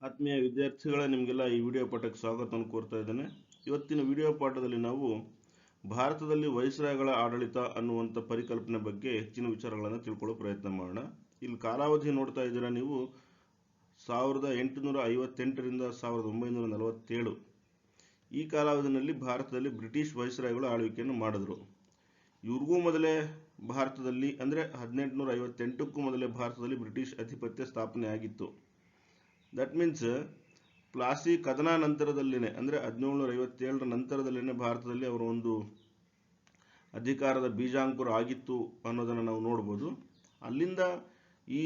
ಆತ್ಮೀಯ ವಿದ್ಯಾರ್ಥಿಗಳ ನಿಮಗೆಲ್ಲ ಈ ವಿಡಿಯೋ ಪಾಠಕ್ಕೆ ಸ್ವಾಗತವನ್ನು ಕೋರ್ತಾ ಇದ್ದೇನೆ. ಇವತ್ತಿನ ವಿಡಿಯೋ ಪಾಠದಲ್ಲಿ ನಾವು ಭಾರತದಲ್ಲಿ ವೈಸ್ರಾಯ್ಗಳ ಆಡಳಿತ ಅನ್ನುವಂಥ ಪರಿಕಲ್ಪನೆ ಬಗ್ಗೆ ಹೆಚ್ಚಿನ ವಿಚಾರಗಳನ್ನು ತಿಳ್ಕೊಳ್ಳೋ ಪ್ರಯತ್ನ ಮಾಡೋಣ. ಇಲ್ಲಿ ಕಾಲಾವಧಿ ನೋಡ್ತಾ ಇದ್ದೀರಾ ನೀವು 1858ರಿಂದ 1947 ಈ ಕಾಲಾವಧಿಯಲ್ಲಿ ಭಾರತದಲ್ಲಿ ಬ್ರಿಟಿಷ್ ವೈಸ್ರಾಯ್ಗಳು ಆಳ್ವಿಕೆಯನ್ನು ಮಾಡಿದ್ರು. ಇವ್ರಿಗೂ ಮೊದಲೇ ಭಾರತದಲ್ಲಿ ಅಂದರೆ 1858ಕ್ಕೂ ಮೊದಲೇ ಭಾರತದಲ್ಲಿ ಬ್ರಿಟಿಷ್ ಅಧಿಪತ್ಯ ಸ್ಥಾಪನೆ ಆಗಿತ್ತು. ದಟ್ ಮೀನ್ಸ್ ಪ್ಲಾಸಿ ಕದನ ನಂತರದಲ್ಲಿನೇ ಅಂದರೆ 1757ರ ನಂತರದಲ್ಲಿನೇ ಭಾರತದಲ್ಲಿ ಅವರ ಒಂದು ಅಧಿಕಾರದ ಬೀಜಾಂಕುರ ಆಗಿತ್ತು ಅನ್ನೋದನ್ನು ನಾವು ನೋಡ್ಬೋದು. ಅಲ್ಲಿಂದ ಈ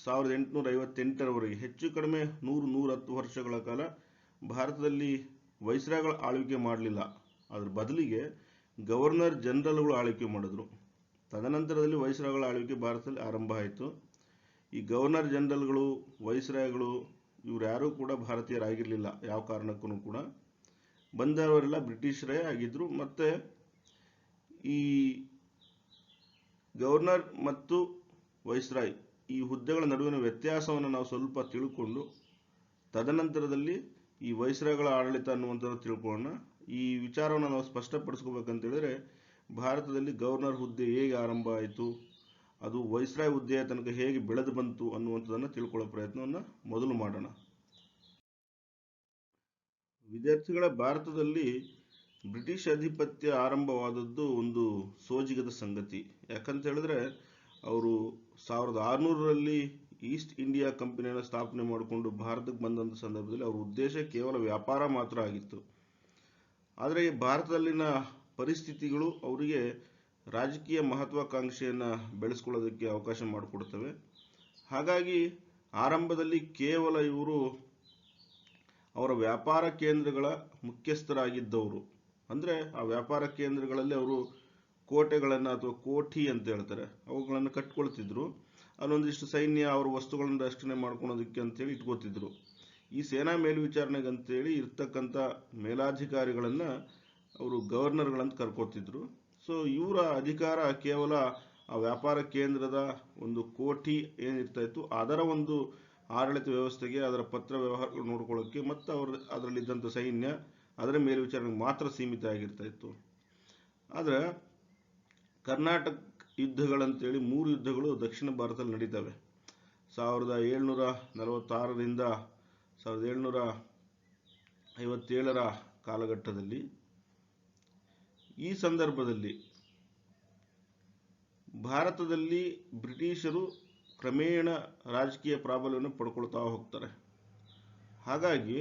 1858ರವರೆಗೆ ಹೆಚ್ಚು ಕಡಿಮೆ 110 ವರ್ಷಗಳ ಕಾಲ ಭಾರತದಲ್ಲಿ ವೈಸ್ರಾಯ್ಗಳ ಆಳ್ವಿಕೆ ಮಾಡಲಿಲ್ಲ. ಅದರ ಬದಲಿಗೆ ಗವರ್ನರ್ ಜನರಲ್ಗಳು ಆಳ್ವಿಕೆ ಮಾಡಿದ್ರು. ತದನಂತರದಲ್ಲಿ ವೈಸ್ರಾಯ್ಗಳ ಆಳ್ವಿಕೆ ಭಾರತದಲ್ಲಿ ಆರಂಭ ಆಯಿತು. ಈ ಗವರ್ನರ್ ಜನರಲ್ಗಳು ವೈಸ್ರಾಯ್ಗಳು ಇವ್ರು ಯಾರೂ ಕೂಡ ಭಾರತೀಯರಾಗಿರಲಿಲ್ಲ. ಯಾವ ಕಾರಣಕ್ಕೂ ಕೂಡ ಬಂದವರೆಲ್ಲ ಬ್ರಿಟಿಷರೇ ಆಗಿದ್ರು. ಮತ್ತು ಈ ಗವರ್ನರ್ ಮತ್ತು ವೈಸ್ರಾಯ್ ಈ ಹುದ್ದೆಗಳ ನಡುವಿನ ವ್ಯತ್ಯಾಸವನ್ನು ನಾವು ಸ್ವಲ್ಪ ತಿಳ್ಕೊಂಡು ತದನಂತರದಲ್ಲಿ ಈ ವೈಸ್ರಾಯ್ಗಳ ಆಡಳಿತ ಅನ್ನುವಂಥದ್ದು ತಿಳ್ಕೊಳ್ಳೋಣ. ಈ ವಿಚಾರವನ್ನು ನಾವು ಸ್ಪಷ್ಟಪಡಿಸ್ಕೋಬೇಕಂತೇಳಿದ್ರೆ ಭಾರತದಲ್ಲಿ ಗವರ್ನರ್ ಹುದ್ದೆ ಹೇಗೆ ಆರಂಭ ಆಯಿತು, ಅದು ವೈಸ್ರಾಯ್ ಹುದ್ದೆಯ ತನಕ ಹೇಗೆ ಬೆಳೆದು ಬಂತು ಅನ್ನುವಂಥದ್ದನ್ನು ತಿಳ್ಕೊಳ್ಳೋ ಪ್ರಯತ್ನವನ್ನು ಮೊದಲು ಮಾಡೋಣ. ವಿದ್ಯಾರ್ಥಿಗಳ ಭಾರತದಲ್ಲಿ ಬ್ರಿಟಿಷ್ ಅಧಿಪತ್ಯ ಆರಂಭವಾದದ್ದು ಒಂದು ಸೋಜಿಗದ ಸಂಗತಿ. ಯಾಕಂತ ಹೇಳಿದ್ರೆ ಅವರು 1600ರಲ್ಲಿ ಈಸ್ಟ್ ಇಂಡಿಯಾ ಕಂಪನಿಯನ್ನು ಸ್ಥಾಪನೆ ಮಾಡಿಕೊಂಡು ಭಾರತಕ್ಕೆ ಬಂದಂಥ ಸಂದರ್ಭದಲ್ಲಿ ಅವ್ರ ಉದ್ದೇಶ ಕೇವಲ ವ್ಯಾಪಾರ ಮಾತ್ರ ಆಗಿತ್ತು. ಆದರೆ ಭಾರತದಲ್ಲಿನ ಪರಿಸ್ಥಿತಿಗಳು ಅವರಿಗೆ ರಾಜಕೀಯ ಮಹತ್ವಾಕಾಂಕ್ಷೆಯನ್ನು ಬೆಳೆಸ್ಕೊಳ್ಳೋದಕ್ಕೆ ಅವಕಾಶ ಮಾಡಿಕೊಡ್ತವೆ. ಹಾಗಾಗಿ ಆರಂಭದಲ್ಲಿ ಕೇವಲ ಇವರು ಅವರ ವ್ಯಾಪಾರ ಕೇಂದ್ರಗಳ ಮುಖ್ಯಸ್ಥರಾಗಿದ್ದವರು. ಅಂದರೆ ಆ ವ್ಯಾಪಾರ ಕೇಂದ್ರಗಳಲ್ಲಿ ಅವರು ಕೋಟೆಗಳನ್ನು ಅಥವಾ ಕೋಠಿ ಅಂತ ಹೇಳ್ತಾರೆ ಅವುಗಳನ್ನು ಕಟ್ಕೊಳ್ತಿದ್ರು. ಅಲ್ಲೊಂದಿಷ್ಟು ಸೈನ್ಯ ಅವರ ವಸ್ತುಗಳನ್ನು ರಕ್ಷಣೆ ಮಾಡ್ಕೊಳೋದಕ್ಕೆ ಅಂತೇಳಿ ಇಟ್ಕೋತಿದ್ರು. ಈ ಸೇನಾ ಮೇಲ್ವಿಚಾರಣೆಗೆ ಅಂತೇಳಿ ಇರ್ತಕ್ಕಂಥ ಮೇಲಾಧಿಕಾರಿಗಳನ್ನು ಅವರು ಗವರ್ನರ್ಗಳಂತ ಕರ್ಕೋತಿದ್ರು. ಸೊ ಇವರ ಅಧಿಕಾರ ಕೇವಲ ಆ ವ್ಯಾಪಾರ ಕೇಂದ್ರದ ಒಂದು ಕೋಠಿ ಏನಿರ್ತಾ ಇತ್ತು ಅದರ ಒಂದು ಆಡಳಿತ ವ್ಯವಸ್ಥೆಗೆ, ಅದರ ಪತ್ರ ವ್ಯವಹಾರಗಳು ನೋಡ್ಕೊಳ್ಳೋಕ್ಕೆ ಮತ್ತು ಅದರಲ್ಲಿದ್ದಂಥ ಸೈನ್ಯ ಅದರ ಮೇಲ್ವಿಚಾರಣೆಗೆ ಮಾತ್ರ ಸೀಮಿತ ಆಗಿರ್ತಾ ಇತ್ತು. ಆದರೆ ಕರ್ನಾಟಕ ಯುದ್ಧಗಳಂತೇಳಿ 3 ಯುದ್ಧಗಳು ದಕ್ಷಿಣ ಭಾರತದಲ್ಲಿ ನಡೀತವೆ. 1746ರಿಂದ 1757ರ ಕಾಲಘಟ್ಟದಲ್ಲಿ. ಈ ಸಂದರ್ಭದಲ್ಲಿ ಭಾರತದಲ್ಲಿ ಬ್ರಿಟಿಷರು ಕ್ರಮೇಣ ರಾಜಕೀಯ ಪ್ರಾಬಲ್ಯವನ್ನು ಪಡ್ಕೊಳ್ತಾ ಹೋಗ್ತಾರೆ. ಹಾಗಾಗಿ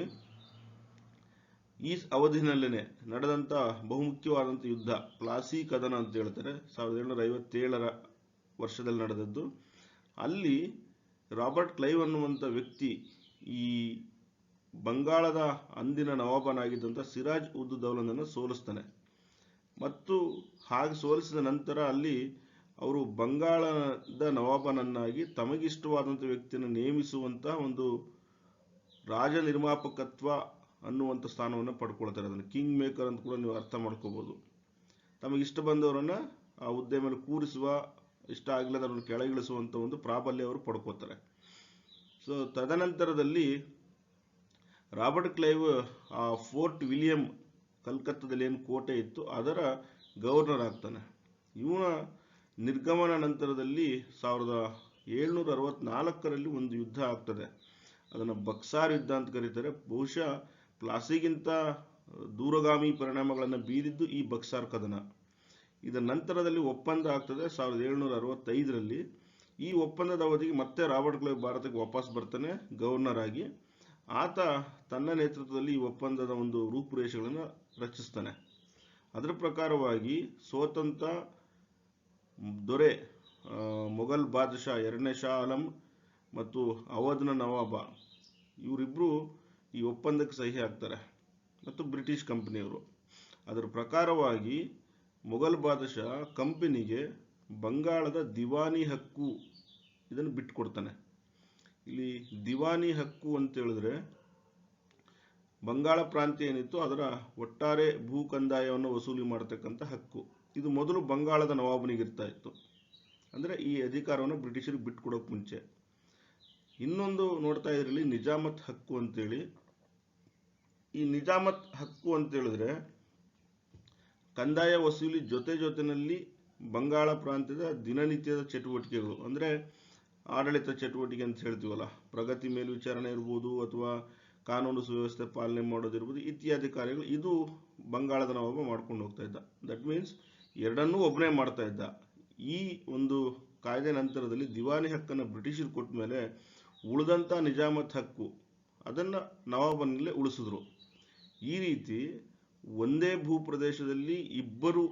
ಈ ಅವಧಿನಲ್ಲೇ ನಡೆದಂಥ ಬಹುಮುಖ್ಯವಾದಂಥ ಯುದ್ಧ ಪ್ಲಾಸಿ ಕದನ ಅಂತ ಹೇಳ್ತಾರೆ, 1757ರ ವರ್ಷದಲ್ಲಿ ನಡೆದದ್ದು. ಅಲ್ಲಿ ರಾಬರ್ಟ್ ಕ್ಲೈವ್ ಅನ್ನುವಂಥ ವ್ಯಕ್ತಿ ಈ ಬಂಗಾಳದ ಅಂದಿನ ನವಾಬನಾಗಿದ್ದಂಥ ಸಿರಾಜ್ ಉದ್ ದೌಲನನ್ನು ಸೋಲಿಸ್ತಾನೆ. ಮತ್ತು ಹಾಗೆ ಸೋಲಿಸಿದ ನಂತರ ಅಲ್ಲಿ ಅವರು ಬಂಗಾಳದ ನವಾಬನನ್ನಾಗಿ ತಮಗಿಷ್ಟವಾದಂಥ ವ್ಯಕ್ತಿಯನ್ನು ನೇಮಿಸುವಂಥ ಒಂದು ರಾಜ ನಿರ್ಮಾಪಕತ್ವ ಅನ್ನುವಂಥ ಸ್ಥಾನವನ್ನು ಪಡ್ಕೊಳ್ತಾರೆ. ಅದನ್ನು ಕಿಂಗ್ ಮೇಕರ್ ಅಂತ ಕೂಡ ನೀವು ಅರ್ಥ ಮಾಡ್ಕೋಬೋದು. ತಮಗಿಷ್ಟ ಬಂದವರನ್ನು ಆ ಹುದ್ದೆ ಮೇಲೆ ಕೂರಿಸುವ, ಇಷ್ಟ ಆಗಲಿದ್ದವರನ್ನು ಕೆಳಗಿಳಿಸುವಂಥ ಒಂದು ಪ್ರಾಬಲ್ಯ ಅವರು ಪಡ್ಕೋತಾರೆ. ಸೊ ತದನಂತರದಲ್ಲಿ ರಾಬರ್ಟ್ ಕ್ಲೈವ್ ಆ ಫೋರ್ಟ್ ವಿಲಿಯಂ ಕಲ್ಕತ್ತಾದಲ್ಲಿ ಏನು ಕೋಟೆ ಇತ್ತು ಅದರ ಗವರ್ನರ್ ಆಗ್ತಾನೆ. ಇವನ ನಿರ್ಗಮನ ನಂತರದಲ್ಲಿ 1764ರಲ್ಲಿ ಒಂದು ಯುದ್ಧ ಆಗ್ತದೆ. ಅದನ್ನು ಬಕ್ಸಾರ್ ಯುದ್ಧ ಅಂತ ಕರೀತಾರೆ. ಬಹುಶಃ ಪ್ಲಾಸಿಗಿಂತ ದೂರಗಾಮಿ ಪರಿಣಾಮಗಳನ್ನು ಬೀರಿದ್ದು ಈ ಬಕ್ಸಾರ್ ಕದನ. ಇದರ ನಂತರದಲ್ಲಿ ಒಪ್ಪಂದ ಆಗ್ತದೆ 1765ರಲ್ಲಿ. ಈ ಒಪ್ಪಂದದ ಅವಧಿಗೆ ಮತ್ತೆ ರಾಬರ್ಟ್ ಕ್ಲೈವ್ ಭಾರತಕ್ಕೆ ವಾಪಸ್ ಬರ್ತಾನೆ ಗವರ್ನರ್ ಆಗಿ. ಆತ ತನ್ನ ನೇತೃತ್ವದಲ್ಲಿ ಈ ಒಪ್ಪಂದದ ಒಂದು ರೂಪುರೇಷೆಗಳನ್ನು ರಚಿಸ್ತಾನೆ. ಅದರ ಪ್ರಕಾರವಾಗಿ ಸ್ವತಂತ್ರ ದೊರೆ ಮೊಘಲ್ ಬಾದಶಾ 2ನೇ ಶಾ ಆಲಂ ಮತ್ತು ಅವಧ್ನ ನವಾಬ ಇವರಿಬ್ಬರು ಈ ಒಪ್ಪಂದಕ್ಕೆ ಸಹಿ ಹಾಕ್ತಾರೆ ಮತ್ತು ಬ್ರಿಟಿಷ್ ಕಂಪನಿಯವರು. ಅದರ ಪ್ರಕಾರವಾಗಿ ಮೊಘಲ್ ಬಾದಶಾ ಕಂಪನಿಗೆ ಬಂಗಾಳದ ದಿವಾನಿ ಹಕ್ಕು ಇದನ್ನು ಬಿಟ್ಟುಕೊಡ್ತಾನೆ. ಇಲ್ಲಿ ದಿವಾನಿ ಹಕ್ಕು ಅಂತ ಹೇಳಿದ್ರೆ ಬಂಗಾಳ ಪ್ರಾಂತ್ಯ ಏನಿತ್ತು ಅದರ ಒಟ್ಟಾರೆ ಭೂ ಕಂದಾಯವನ್ನು ವಸೂಲಿ ಮಾಡತಕ್ಕಂಥ ಹಕ್ಕು. ಇದು ಮೊದಲು ಬಂಗಾಳದ ನವಾಬನಿಗಿರ್ತಾ ಇತ್ತು. ಅಂದರೆ ಈ ಅಧಿಕಾರವನ್ನು ಬ್ರಿಟಿಷರಿಗೆ ಬಿಟ್ಟುಕೊಡೋಕೆ ಮುಂಚೆ. ಇನ್ನೊಂದು ನೋಡ್ತಾ ಇದ್ರಲ್ಲಿ ನಿಜಾಮತ್ ಹಕ್ಕು ಅಂತೇಳಿ. ಈ ನಿಜಾಮತ್ ಹಕ್ಕು ಅಂತ ಹೇಳಿದ್ರೆ ಕಂದಾಯ ವಸೂಲಿ ಜೊತೆನಲ್ಲಿ ಬಂಗಾಳ ಪ್ರಾಂತ್ಯದ ದಿನನಿತ್ಯದ ಚಟುವಟಿಕೆಗಳು, ಅಂದರೆ ಆಡಳಿತ ಚಟುವಟಿಕೆ ಅಂತ ಹೇಳ್ತೀವಲ್ಲ, ಪ್ರಗತಿ ಮೇಲ್ವಿಚಾರಣೆ ಇರ್ಬೋದು ಅಥವಾ ಕಾನೂನು ಸುವ್ಯವಸ್ಥೆ ಪಾಲನೆ ಮಾಡೋದಿರ್ಬೋದು, ಇತ್ಯಾದಿ ಕಾರ್ಯಗಳು ಇದು ಬಂಗಾಳದ ನವಾಬ ಮಾಡ್ಕೊಂಡು ಹೋಗ್ತಾ ಇದ್ದ. ದಟ್ ಮೀನ್ಸ್ ಎರಡನ್ನೂ ಒಬ್ಬನೇ ಮಾಡ್ತಾ ಇದ್ದ. ಈ ಒಂದು ಕಾಯ್ದೆ ನಂತರದಲ್ಲಿ ದಿವಾನಿ ಹಕ್ಕನ್ನು ಬ್ರಿಟಿಷರು ಕೊಟ್ಟ ಮೇಲೆ ಉಳಿದಂಥ ನಿಜಾಮತ್ ಹಕ್ಕು ಅದನ್ನು ನವಾಬನಲ್ಲೇ ಉಳಿಸಿದ್ರು. ಈ ರೀತಿ ಒಂದೇ ಭೂಪ್ರದೇಶದಲ್ಲಿ ಇಬ್ಬರು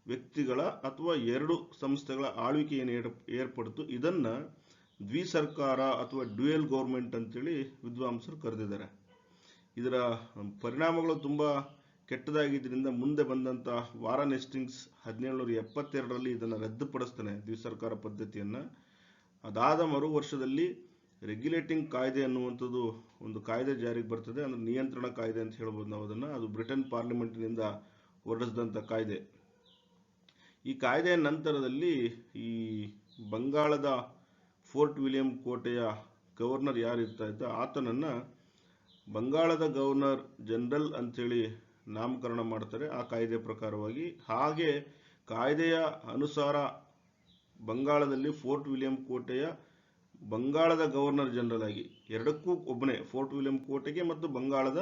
ವ್ಯಕ್ತಿಗಳ ಅಥವಾ ಎರಡು ಸಂಸ್ಥೆಗಳ ಆಳ್ವಿಕೆ ಏನು ಏರ್ಪಡ್ತು, ಇದನ್ನ ದ್ವಿಸರ್ಕಾರ ಅಥವಾ ಡ್ಯುಯಲ್ ಗೌರ್ಮೆಂಟ್ ಅಂತೇಳಿ ವಿದ್ವಾಂಸರು ಕರೆದಿದ್ದಾರೆ. ಇದರ ಪರಿಣಾಮಗಳು ತುಂಬಾ ಕೆಟ್ಟದಾಗಿದ್ದರಿಂದ ಮುಂದೆ ಬಂದಂಥ ವಾರನ್ ಹೆಸ್ಟಿಂಗ್ಸ್ 1772ರಲ್ಲಿ ಇದನ್ನು ರದ್ದುಪಡಿಸ್ತಾನೆ, ದ್ವಿಸರ್ಕಾರ ಪದ್ಧತಿಯನ್ನು. ಅದಾದ ಮರು ವರ್ಷದಲ್ಲಿ ರೆಗ್ಯುಲೇಟಿಂಗ್ ಕಾಯ್ದೆ ಅನ್ನುವಂಥದ್ದು ಒಂದು ಕಾಯ್ದೆ ಜಾರಿಗೆ ಬರ್ತದೆ, ಅಂದರೆ ನಿಯಂತ್ರಣ ಕಾಯ್ದೆ ಅಂತ ಹೇಳ್ಬೋದು ನಾವು ಅದನ್ನು. ಅದು ಬ್ರಿಟನ್ ಪಾರ್ಲಿಮೆಂಟಿನಿಂದ ಹೊರಡಿಸಿದಂಥ ಕಾಯ್ದೆ. ಈ ಕಾಯ್ದೆಯ ನಂತರದಲ್ಲಿ ಈ ಬಂಗಾಳದ ಫೋರ್ಟ್ ವಿಲಿಯಂ ಕೋಟೆಯ ಗವರ್ನರ್ ಯಾರು ಇರ್ತಾ ಇದ್ದ ಆತನನ್ನು ಬಂಗಾಳದ ಗವರ್ನರ್ ಜನರಲ್ ಅಂಥೇಳಿ ನಾಮಕರಣ ಮಾಡ್ತಾರೆ ಆ ಕಾಯ್ದೆ ಪ್ರಕಾರವಾಗಿ. ಹಾಗೆ ಕಾಯ್ದೆಯ ಅನುಸಾರ ಬಂಗಾಳದಲ್ಲಿ ಫೋರ್ಟ್ ವಿಲಿಯಂ ಕೋಟೆಯ ಬಂಗಾಳದ ಗವರ್ನರ್ ಜನರಲ್ ಆಗಿ, ಎರಡಕ್ಕೂ ಒಬ್ಬನೇ, ಫೋರ್ಟ್ ವಿಲಿಯಂ ಕೋಟೆಗೆ ಮತ್ತು ಬಂಗಾಳದ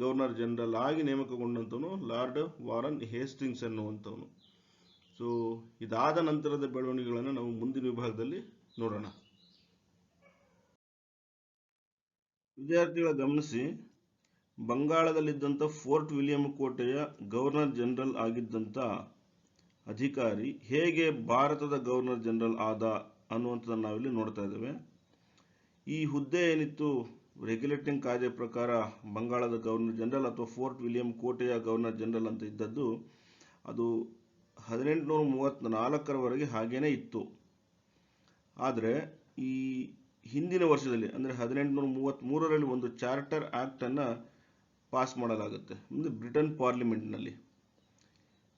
ಗವರ್ನರ್ ಜನರಲ್ ಆಗಿ ನೇಮಕಗೊಂಡಂಥವನು ಲಾರ್ಡ್ ವಾರನ್ ಹೇಸ್ಟಿಂಗ್ಸ್ ಅನ್ನುವಂಥವನು. ಸೊ ಇದಾದ ನಂತರದ ಬೆಳವಣಿಗೆಗಳನ್ನು ನಾವು ಮುಂದಿನ ವಿಭಾಗದಲ್ಲಿ ನೋಡೋಣ. ವಿದ್ಯಾರ್ಥಿಗಳ ಗಮನಿಸಿ, ಬಂಗಾಳದಲ್ಲಿದ್ದಂಥ ಫೋರ್ಟ್ ವಿಲಿಯಂ ಕೋಟೆಯ ಗವರ್ನರ್ ಜನರಲ್ ಆಗಿದ್ದಂಥ ಅಧಿಕಾರಿ ಹೇಗೆ ಭಾರತದ ಗವರ್ನರ್ ಜನರಲ್ ಆದ ಅನ್ನುವಂಥದ್ದನ್ನು ನಾವಿಲ್ಲಿ ನೋಡ್ತಾ ಇದ್ದೇವೆ. ಈ ಹುದ್ದೆ ಏನಿತ್ತು ರೆಗ್ಯುಲೇಟಿಂಗ್ ಕಾಯ್ದೆ ಪ್ರಕಾರ ಬಂಗಾಳದ ಗವರ್ನರ್ ಜನರಲ್ ಅಥವಾ ಫೋರ್ಟ್ ವಿಲಿಯಂ ಕೋಟೆಯ ಗವರ್ನರ್ ಜನರಲ್ ಅಂತ ಇದ್ದದ್ದು, ಅದು 1834ರವರೆಗೆ ಹಾಗೇನೇ ಇತ್ತು. ಆದರೆ ಈ ಹಿಂದಿನ ವರ್ಷದಲ್ಲಿ ಅಂದರೆ 1833ರಲ್ಲಿ ಒಂದು ಚಾರ್ಟರ್ ಆಕ್ಟ್ ಅನ್ನು ಪಾಸ್ ಮಾಡಲಾಗುತ್ತೆ ಅಂದರೆ ಬ್ರಿಟನ್ ಪಾರ್ಲಿಮೆಂಟ್ನಲ್ಲಿ.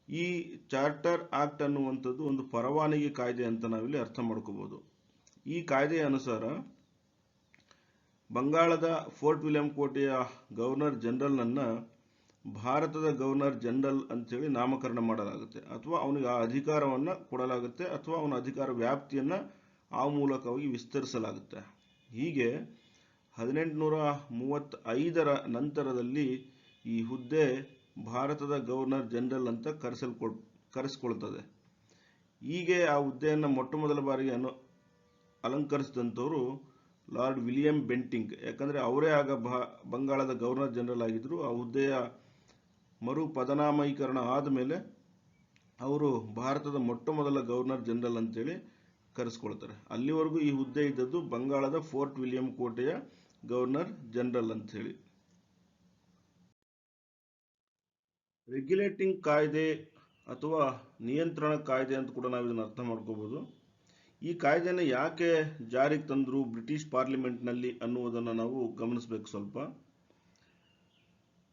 ಈ ಚಾರ್ಟರ್ ಆಕ್ಟ್ ಅನ್ನುವಂಥದ್ದು ಒಂದು ಪರವಾನಗಿ ಕಾಯ್ದೆ ಅಂತ ನಾವಿಲ್ಲಿ ಅರ್ಥ ಮಾಡ್ಕೋಬಹುದು. ಈ ಕಾಯ್ದೆಯ ಅನುಸಾರ ಬಂಗಾಳದ ಫೋರ್ಟ್ ವಿಲಿಯಂ ಕೋಟೆಯ ಗವರ್ನರ್ ಜನರಲ್ನನ್ನು ಭಾರತದ ಗವರ್ನರ್ ಜನರಲ್ ಅಂತೇಳಿ ನಾಮಕರಣ ಮಾಡಲಾಗುತ್ತೆ, ಅಥವಾ ಅವನಿಗೆ ಆ ಅಧಿಕಾರವನ್ನು ಕೊಡಲಾಗುತ್ತೆ, ಅಥವಾ ಅವನ ಅಧಿಕಾರ ವ್ಯಾಪ್ತಿಯನ್ನು ಆ ಮೂಲಕವಾಗಿ ವಿಸ್ತರಿಸಲಾಗುತ್ತೆ. ಹೀಗೆ 1835ರ ನಂತರದಲ್ಲಿ ಈ ಹುದ್ದೆ ಭಾರತದ ಗವರ್ನರ್ ಜನರಲ್ ಅಂತ ಕರೆಸಿಕೊಳ್ತದೆ. ಹೀಗೆ ಆ ಹುದ್ದೆಯನ್ನು ಮೊಟ್ಟ ಮೊದಲ ಬಾರಿಗೆ ಅಲಂಕರಿಸಿದಂಥವರು ಲಾರ್ಡ್ ವಿಲಿಯಂ ಬೆಂಟಿಂಗ್. ಯಾಕಂದರೆ ಅವರೇ ಆಗ ಬಂಗಾಳದ ಗವರ್ನರ್ ಜನರಲ್ ಆಗಿದ್ದರು. ಆ ಹುದ್ದೆಯ ಮರು ಪದನಾಮೀಕರಣ ಆದಮೇಲೆ ಅವರು ಭಾರತದ ಮೊಟ್ಟ ಮೊದಲ ಗವರ್ನರ್ ಜನರಲ್ ಅಂತೇಳಿ ಕರೆಸ್ಕೊಳ್ತಾರೆ. ಅಲ್ಲಿವರೆಗೂ ಈ ಹುದ್ದೆ ಇದ್ದದ್ದು ಬಂಗಾಳದ ಫೋರ್ಟ್ ವಿಲಿಯಂ ಕೋಟೆಯ ಗವರ್ನರ್ ಜನರಲ್ ಅಂತ ಹೇಳಿ. ರೆಗ್ಯುಲೇಟಿಂಗ್ ಕಾಯ್ದೆ ಅಥವಾ ನಿಯಂತ್ರಣ ಕಾಯ್ದೆ ಅಂತ ಕೂಡ ನಾವು ಇದನ್ನು ಅರ್ಥ ಮಾಡ್ಕೋಬಹುದು. ಈ ಕಾಯ್ದೆನ ಯಾಕೆ ಜಾರಿಗೆ ತಂದರು ಬ್ರಿಟಿಷ್ ಪಾರ್ಲಿಮೆಂಟ್ನಲ್ಲಿ ಅನ್ನುವುದನ್ನು ನಾವು ಗಮನಿಸಬೇಕು ಸ್ವಲ್ಪ.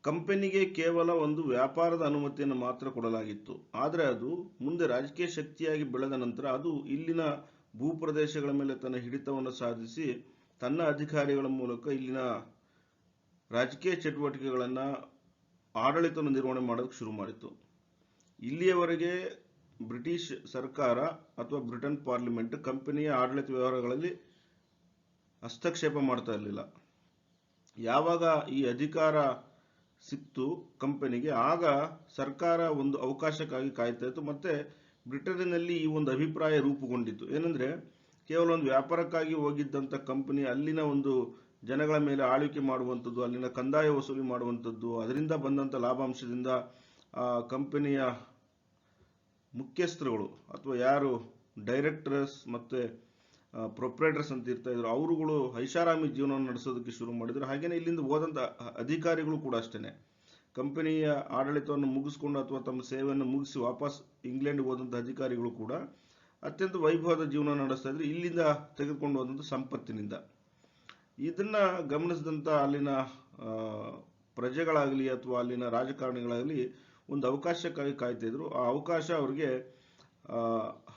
ಕಂಪನಿಗೆ ಕೇವಲ ಒಂದು ವ್ಯಾಪಾರದ ಅನುಮತಿಯನ್ನು ಮಾತ್ರ ಕೊಡಲಾಗಿತ್ತು. ಆದರೆ ಅದು ಮುಂದೆ ರಾಜಕೀಯ ಶಕ್ತಿಯಾಗಿ ಬೆಳೆದ ನಂತರ ಅದು ಇಲ್ಲಿನ ಭೂಪ್ರದೇಶಗಳ ಮೇಲೆ ತನ್ನ ಹಿಡಿತವನ್ನು ಸಾಧಿಸಿ ತನ್ನ ಅಧಿಕಾರಿಗಳ ಮೂಲಕ ಇಲ್ಲಿನ ರಾಜಕೀಯ ಚಟುವಟಿಕೆಗಳನ್ನು ಆಡಳಿತವನ್ನು ನಿರ್ವಹಣೆ ಮಾಡೋದಕ್ಕೆ ಶುರು ಮಾಡಿತು. ಇಲ್ಲಿಯವರೆಗೆ ಬ್ರಿಟಿಷ್ ಸರ್ಕಾರ ಅಥವಾ ಬ್ರಿಟನ್ ಪಾರ್ಲಿಮೆಂಟ್ ಕಂಪನಿಯ ಆಡಳಿತ ವ್ಯವಹಾರಗಳಲ್ಲಿ ಹಸ್ತಕ್ಷೇಪ ಮಾಡ್ತಾ ಇರಲಿಲ್ಲ. ಯಾವಾಗ ಈ ಅಧಿಕಾರ ಸಿಕ್ತು ಕಂಪನಿಗೆ, ಆಗ ಸರ್ಕಾರ ಒಂದು ಅವಕಾಶಕ್ಕಾಗಿ ಕಾಯ್ತಾ ಇತ್ತು. ಮತ್ತೆ ಬ್ರಿಟನ್ನಿನಲ್ಲಿ ಈ ಒಂದು ಅಭಿಪ್ರಾಯ ರೂಪುಗೊಂಡಿತ್ತು, ಏನಂದ್ರೆ ಕೇವಲ ಒಂದು ವ್ಯಾಪಾರಕ್ಕಾಗಿ ಹೋಗಿದ್ದಂಥ ಕಂಪನಿ ಅಲ್ಲಿನ ಒಂದು ಜನಗಳ ಮೇಲೆ ಆಳ್ವಿಕೆ ಮಾಡುವಂಥದ್ದು, ಅಲ್ಲಿನ ಕಂದಾಯ ವಸೂಲಿ ಮಾಡುವಂಥದ್ದು, ಅದರಿಂದ ಬಂದಂಥ ಲಾಭಾಂಶದಿಂದ ಆ ಕಂಪನಿಯ ಮುಖ್ಯಸ್ಥರುಗಳು ಅಥವಾ ಯಾರು ಡೈರೆಕ್ಟರ್ಸ್ ಮತ್ತೆ ಪ್ರೊಪ್ರೈಟರ್ಸ್ ಅಂತ ಇರ್ತಾ ಇದ್ರು, ಅವರುಗಳು ಐಷಾರಾಮಿ ಜೀವನವನ್ನು ನಡೆಸೋದಕ್ಕೆ ಶುರು ಮಾಡಿದ್ರು. ಹಾಗೇನೆ ಇಲ್ಲಿಂದ ಹೋದಂಥ ಅಧಿಕಾರಿಗಳು ಕೂಡ ಅಷ್ಟೇ, ಕಂಪನಿಯ ಆಡಳಿತವನ್ನು ಮುಗಿಸ್ಕೊಂಡು ಅಥವಾ ತಮ್ಮ ಸೇವೆಯನ್ನು ಮುಗಿಸಿ ವಾಪಸ್ ಇಂಗ್ಲೆಂಡ್ಗೆ ಹೋದಂಥ ಅಧಿಕಾರಿಗಳು ಕೂಡ ಅತ್ಯಂತ ವೈಭವದ ಜೀವನ ನಡೆಸ್ತಾ ಇದ್ರು ಇಲ್ಲಿಂದ ತೆಗೆದುಕೊಂಡು ಹೋದಂಥ ಸಂಪತ್ತಿನಿಂದ. ಇದನ್ನ ಗಮನಿಸಿದಂಥ ಅಲ್ಲಿನ ಪ್ರಜೆಗಳಾಗಲಿ ಅಥವಾ ಅಲ್ಲಿನ ರಾಜಕಾರಣಿಗಳಾಗಲಿ ಒಂದು ಅವಕಾಶಕ್ಕಾಗಿ ಕಾಯ್ತಾ ಇದ್ರು. ಆ ಅವಕಾಶ ಅವರಿಗೆ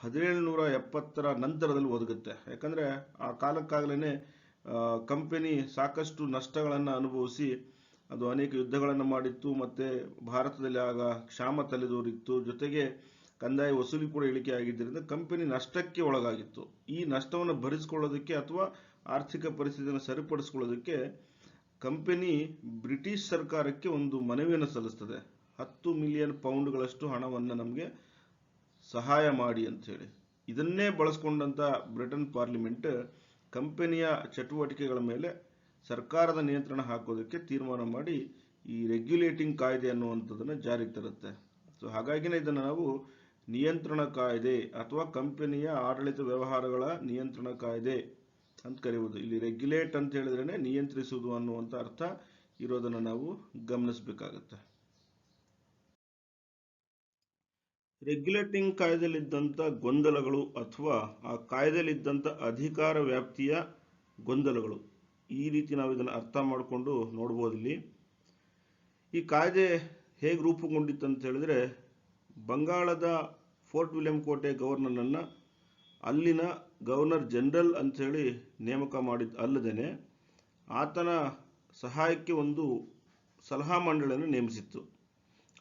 1770 ನಂತರದಲ್ಲಿ ಒದಗುತ್ತೆ. ಯಾಕಂದರೆ ಆ ಕಾಲಕ್ಕಾಗಲೇ ಕಂಪನಿ ಸಾಕಷ್ಟು ನಷ್ಟಗಳನ್ನು ಅನುಭವಿಸಿ ಅದು ಅನೇಕ ಯುದ್ಧಗಳನ್ನು ಮಾಡಿತ್ತು, ಮತ್ತು ಭಾರತದಲ್ಲಿ ಆಗ ಕ್ಷಾಮ ತಲೆದೋರಿತ್ತು, ಜೊತೆಗೆ ಕಂದಾಯ ವಸೂಲಿ ಕೂಡ ಇಳಿಕೆ ಆಗಿದ್ದರಿಂದ ಕಂಪನಿ ನಷ್ಟಕ್ಕೆ ಒಳಗಾಗಿತ್ತು. ಈ ನಷ್ಟವನ್ನು ಭರಿಸಿಕೊಳ್ಳೋದಕ್ಕೆ ಅಥವಾ ಆರ್ಥಿಕ ಪರಿಸ್ಥಿತಿಯನ್ನು ಸರಿಪಡಿಸಿಕೊಳ್ಳೋದಕ್ಕೆ ಕಂಪನಿ ಬ್ರಿಟಿಷ್ ಸರ್ಕಾರಕ್ಕೆ ಒಂದು ಮನವಿಯನ್ನು ಸಲ್ಲಿಸ್ತದೆ. 10 ಮಿಲಿಯನ್ ಪೌಂಡ್ಗಳಷ್ಟು ಹಣವನ್ನು ನಮಗೆ ಸಹಾಯ ಮಾಡಿ ಅಂಥೇಳಿ. ಇದನ್ನೇ ಬಳಸ್ಕೊಂಡಂಥ ಬ್ರಿಟನ್ ಪಾರ್ಲಿಮೆಂಟ್ ಕಂಪನಿಯ ಚಟುವಟಿಕೆಗಳ ಮೇಲೆ ಸರ್ಕಾರದ ನಿಯಂತ್ರಣ ಹಾಕೋದಕ್ಕೆ ತೀರ್ಮಾನ ಮಾಡಿ ಈ ರೆಗ್ಯುಲೇಟಿಂಗ್ ಕಾಯ್ದೆ ಅನ್ನುವಂಥದ್ದನ್ನು ಜಾರಿಗೆ ತರುತ್ತೆ. ಸೊ ಹಾಗಾಗಿನೇ ಇದನ್ನು ನಾವು ನಿಯಂತ್ರಣ ಕಾಯ್ದೆ ಅಥವಾ ಕಂಪನಿಯ ಆಡಳಿತ ವ್ಯವಹಾರಗಳ ನಿಯಂತ್ರಣ ಕಾಯ್ದೆ ಅಂತ ಕರೆಯುವುದು. ಇಲ್ಲಿ ರೆಗ್ಯುಲೇಟ್ ಅಂತ ಹೇಳಿದ್ರೇ ನಿಯಂತ್ರಿಸುವುದು ಅನ್ನುವಂಥ ಅರ್ಥ ಇರೋದನ್ನು ನಾವು ಗಮನಿಸಬೇಕಾಗತ್ತೆ. ರೆಗ್ಯುಲೇಟಿಂಗ್ ಕಾಯ್ದೆಯಲ್ಲಿದ್ದಂಥ ಗೊಂದಲಗಳು ಅಥವಾ ಆ ಕಾಯ್ದೆಯಲ್ಲಿದ್ದಂಥ ಅಧಿಕಾರ ವ್ಯಾಪ್ತಿಯ ಗೊಂದಲಗಳು, ಈ ರೀತಿ ನಾವು ಇದನ್ನು ಅರ್ಥ ಮಾಡಿಕೊಂಡು ನೋಡ್ಬೋದು. ಇಲ್ಲಿ ಈ ಕಾಯ್ದೆ ಹೇಗೆ ರೂಪುಗೊಂಡಿತ್ತು ಅಂತ ಹೇಳಿದ್ರೆ, ಬಂಗಾಳದ ಫೋರ್ಟ್ ವಿಲಿಯಂ ಕೋಟೆ ಗವರ್ನರ್ನನ್ನು ಅಲ್ಲಿನ ಗವರ್ನರ್ ಜನರಲ್ ಅಂಥೇಳಿ ನೇಮಕ ಮಾಡಿದ ಅಲ್ಲದೇ ಆತನ ಸಹಾಯಕ್ಕೆ ಒಂದು ಸಲಹಾ ಮಂಡಳಿಯನ್ನು ನೇಮಿಸಿತ್ತು.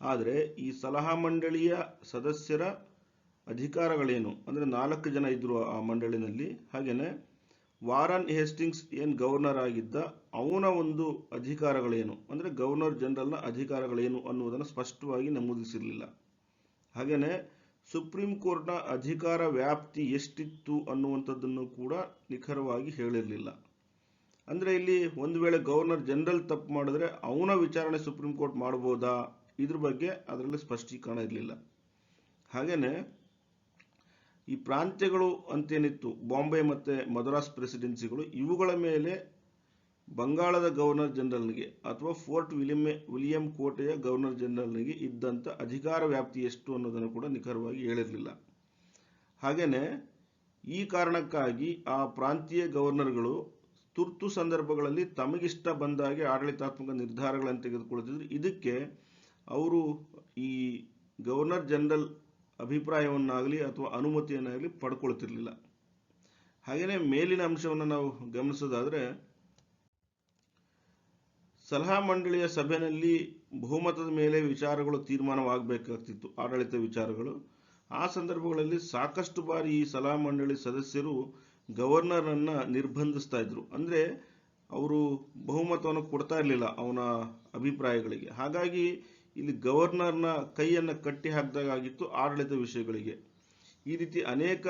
ಆದರೆ ಈ ಸಲಹಾ ಮಂಡಳಿಯ ಸದಸ್ಯರ ಅಧಿಕಾರಗಳೇನು ಅಂದರೆ 4 ಜನ ಇದ್ದರು ಆ ಮಂಡಳಿನಲ್ಲಿ. ಹಾಗೆಯೇ ವಾರನ್ ಹೇಸ್ಟಿಂಗ್ಸ್ ಏನು ಗವರ್ನರ್ ಆಗಿದ್ದ ಅವನ ಒಂದು ಅಧಿಕಾರಗಳೇನು ಅಂದರೆ ಗವರ್ನರ್ ಜನರಲ್ನ ಅಧಿಕಾರಗಳೇನು ಅನ್ನುವುದನ್ನು ಸ್ಪಷ್ಟವಾಗಿ ನಮೂದಿಸಿರಲಿಲ್ಲ. ಹಾಗೆಯೇ ಸುಪ್ರೀಂ ಕೋರ್ಟ್ನ ಅಧಿಕಾರ ವ್ಯಾಪ್ತಿ ಎಷ್ಟಿತ್ತು ಅನ್ನುವಂಥದ್ದನ್ನು ಕೂಡ ನಿಖರವಾಗಿ ಹೇಳಿರಲಿಲ್ಲ. ಅಂದರೆ ಇಲ್ಲಿ ಒಂದು ವೇಳೆ ಗವರ್ನರ್ ಜನರಲ್ ತಪ್ಪು ಮಾಡಿದ್ರೆ ಅವನ ವಿಚಾರಣೆ ಸುಪ್ರೀಂ ಕೋರ್ಟ್ ಮಾಡ್ಬೋದಾ, ಇದ್ರ ಬಗ್ಗೆ ಅದರಲ್ಲಿ ಸ್ಪಷ್ಟೀಕರಣ ಇರಲಿಲ್ಲ. ಹಾಗೆಯೇ ಈ ಪ್ರಾಂತ್ಯಗಳು ಅಂತೇನಿತ್ತು, ಬಾಂಬೆ ಮತ್ತು ಮದ್ರಾಸ್ ಪ್ರೆಸಿಡೆನ್ಸಿಗಳು, ಇವುಗಳ ಮೇಲೆ ಬಂಗಾಳದ ಗವರ್ನರ್ ಜನರಲ್ನಿಗೆ ಅಥವಾ ಫೋರ್ಟ್ ವಿಲಿಯಂ ಕೋಟೆಯ ಗವರ್ನರ್ ಜನರಲ್ನಿಗೆ ಇದ್ದಂಥ ಅಧಿಕಾರ ವ್ಯಾಪ್ತಿ ಎಷ್ಟು ಅನ್ನೋದನ್ನು ಕೂಡ ನಿಖರವಾಗಿ ಹೇಳಿರಲಿಲ್ಲ. ಹಾಗೆಯೇ ಈ ಕಾರಣಕ್ಕಾಗಿ ಆ ಪ್ರಾಂತೀಯ ಗವರ್ನರ್ಗಳು ತುರ್ತು ಸಂದರ್ಭಗಳಲ್ಲಿ ತಮಗಿಷ್ಟ ಬಂದಾಗೆ ಆಡಳಿತಾತ್ಮಕ ನಿರ್ಧಾರಗಳನ್ನು ತೆಗೆದುಕೊಳ್ಳುತ್ತಿದ್ದರು. ಇದಕ್ಕೆ ಅವರು ಈ ಗವರ್ನರ್ ಜನರಲ್ ಅಭಿಪ್ರಾಯವನ್ನಾಗಲಿ ಅಥವಾ ಅನುಮತಿಯನ್ನಾಗಲಿ ಪಡ್ಕೊಳ್ತಿರ್ಲಿಲ್ಲ. ಹಾಗೆಯೇ ಮೇಲಿನ ಅಂಶವನ್ನು ನಾವು ಗಮನಿಸೋದಾದರೆ, ಸಲಹಾ ಮಂಡಳಿಯ ಸಭೆಯಲ್ಲಿ ಬಹುಮತದ ಮೇಲೆ ವಿಚಾರಗಳು ತೀರ್ಮಾನವಾಗಬೇಕಾಗ್ತಿತ್ತು, ಆಡಳಿತ ವಿಚಾರಗಳು. ಆ ಸಂದರ್ಭಗಳಲ್ಲಿ ಸಾಕಷ್ಟು ಬಾರಿ ಈ ಸಲಹಾ ಮಂಡಳಿ ಸದಸ್ಯರು ಗವರ್ನರನ್ನು ನಿರ್ಬಂಧಿಸ್ತಾ ಇದ್ರು. ಅಂದರೆ ಅವರು ಬಹುಮತವನ್ನು ಕೊಡ್ತಾ ಇರಲಿಲ್ಲ ಅವನ ಅಭಿಪ್ರಾಯಗಳಿಗೆ. ಹಾಗಾಗಿ ಇಲ್ಲಿ ಗವರ್ನರ್ನ ಕೈಯನ್ನು ಕಟ್ಟಿ ಹಾಕಿದಾಗಿತ್ತು ಆಡಳಿತ ವಿಷಯಗಳಿಗೆ. ಈ ರೀತಿ ಅನೇಕ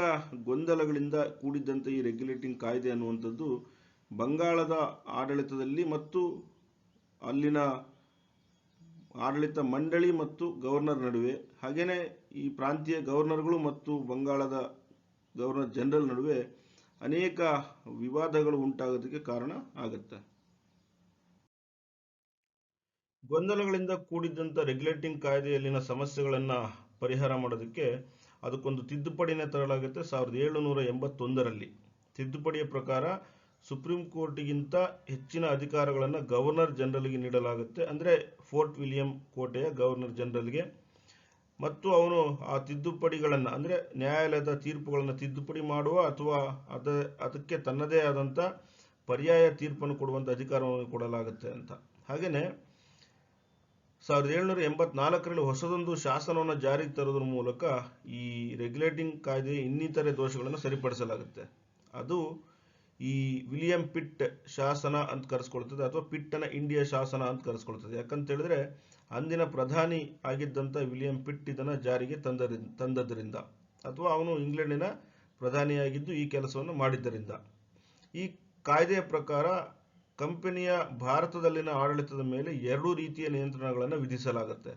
ಗೊಂದಲಗಳಿಂದ ಕೂಡಿದ್ದಂಥ ಈ ರೆಗ್ಯುಲೇಟಿಂಗ್ ಕಾಯ್ದೆ ಅನ್ನುವಂಥದ್ದು ಬಂಗಾಳದ ಆಡಳಿತದಲ್ಲಿ ಮತ್ತು ಅಲ್ಲಿನ ಆಡಳಿತ ಮಂಡಳಿ ಮತ್ತು ಗವರ್ನರ್ ನಡುವೆ, ಹಾಗೆಯೇ ಈ ಪ್ರಾಂತೀಯ ಗವರ್ನರ್ಗಳು ಮತ್ತು ಬಂಗಾಳದ ಗವರ್ನರ್ ಜನರಲ್ ನಡುವೆ ಅನೇಕ ವಿವಾದಗಳು ಉಂಟಾಗೋದಕ್ಕೆ ಕಾರಣ ಆಗುತ್ತೆ. ಗೊಂದಲಗಳಿಂದ ಕೂಡಿದ್ದಂಥ ರೆಗ್ಯುಲೇಟಿಂಗ್ ಕಾಯ್ದೆಯಲ್ಲಿನ ಸಮಸ್ಯೆಗಳನ್ನು ಪರಿಹಾರ ಮಾಡೋದಕ್ಕೆ ಅದಕ್ಕೊಂದು ತಿದ್ದುಪಡಿನೇ ತರಲಾಗುತ್ತೆ 1781ರಲ್ಲಿ. ತಿದ್ದುಪಡಿಯ ಪ್ರಕಾರ ಸುಪ್ರೀಂ ಕೋರ್ಟಿಗಿಂತ ಹೆಚ್ಚಿನ ಅಧಿಕಾರಗಳನ್ನು ಗವರ್ನರ್ ಜನರಲ್ಗೆ ನೀಡಲಾಗುತ್ತೆ, ಅಂದರೆ ಫೋರ್ಟ್ ವಿಲಿಯಂ ಕೋಟೆಯ ಗವರ್ನರ್ ಜನರಲ್ಗೆ. ಮತ್ತು ಅವನು ಆ ತಿದ್ದುಪಡಿಗಳನ್ನು ಅಂದರೆ ನ್ಯಾಯಾಲಯದ ತೀರ್ಪುಗಳನ್ನು ತಿದ್ದುಪಡಿ ಮಾಡುವ ಅಥವಾ ಅದಕ್ಕೆ ತನ್ನದೇ ಆದಂಥ ಪರ್ಯಾಯ ತೀರ್ಪನ್ನು ಕೊಡುವಂಥ ಅಧಿಕಾರವನ್ನು ಕೊಡಲಾಗುತ್ತೆ ಅಂತ. ಹಾಗೆಯೇ 1784ರಲ್ಲಿ ಹೊಸದೊಂದು ಶಾಸನವನ್ನು ಜಾರಿಗೆ ತರೋದ್ರ ಮೂಲಕ ಈ ರೆಗ್ಯುಲೇಟಿಂಗ್ ಕಾಯ್ದೆ ಇನ್ನಿತರೆ ದೋಷಗಳನ್ನು ಸರಿಪಡಿಸಲಾಗುತ್ತೆ. ಅದು ಈ ವಿಲಿಯಂ ಪಿಟ್ ಶಾಸನ ಅಂತ ಕರೆಸ್ಕೊಳ್ತದೆ ಅಥವಾ ಪಿಟ್ಟನ ಇಂಡಿಯಾ ಶಾಸನ ಅಂತ ಕರೆಸ್ಕೊಳ್ತದೆ. ಯಾಕಂತ ಹೇಳಿದ್ರೆ ಅಂದಿನ ಪ್ರಧಾನಿ ಆಗಿದ್ದಂಥ ವಿಲಿಯಂ ಪಿಟ್ ಇದನ್ನು ಜಾರಿಗೆ ತಂದದ್ದರಿಂದ ಅಥವಾ ಅವನು ಇಂಗ್ಲೆಂಡಿನ ಪ್ರಧಾನಿಯಾಗಿದ್ದು ಈ ಕೆಲಸವನ್ನು ಮಾಡಿದ್ದರಿಂದ. ಈ ಕಾಯ್ದೆಯ ಪ್ರಕಾರ ಕಂಪನಿಯ ಭಾರತದಲ್ಲಿನ ಆಡಳಿತದ ಮೇಲೆ 2 ರೀತಿಯ ನಿಯಂತ್ರಣಗಳನ್ನು ವಿಧಿಸಲಾಗುತ್ತೆ.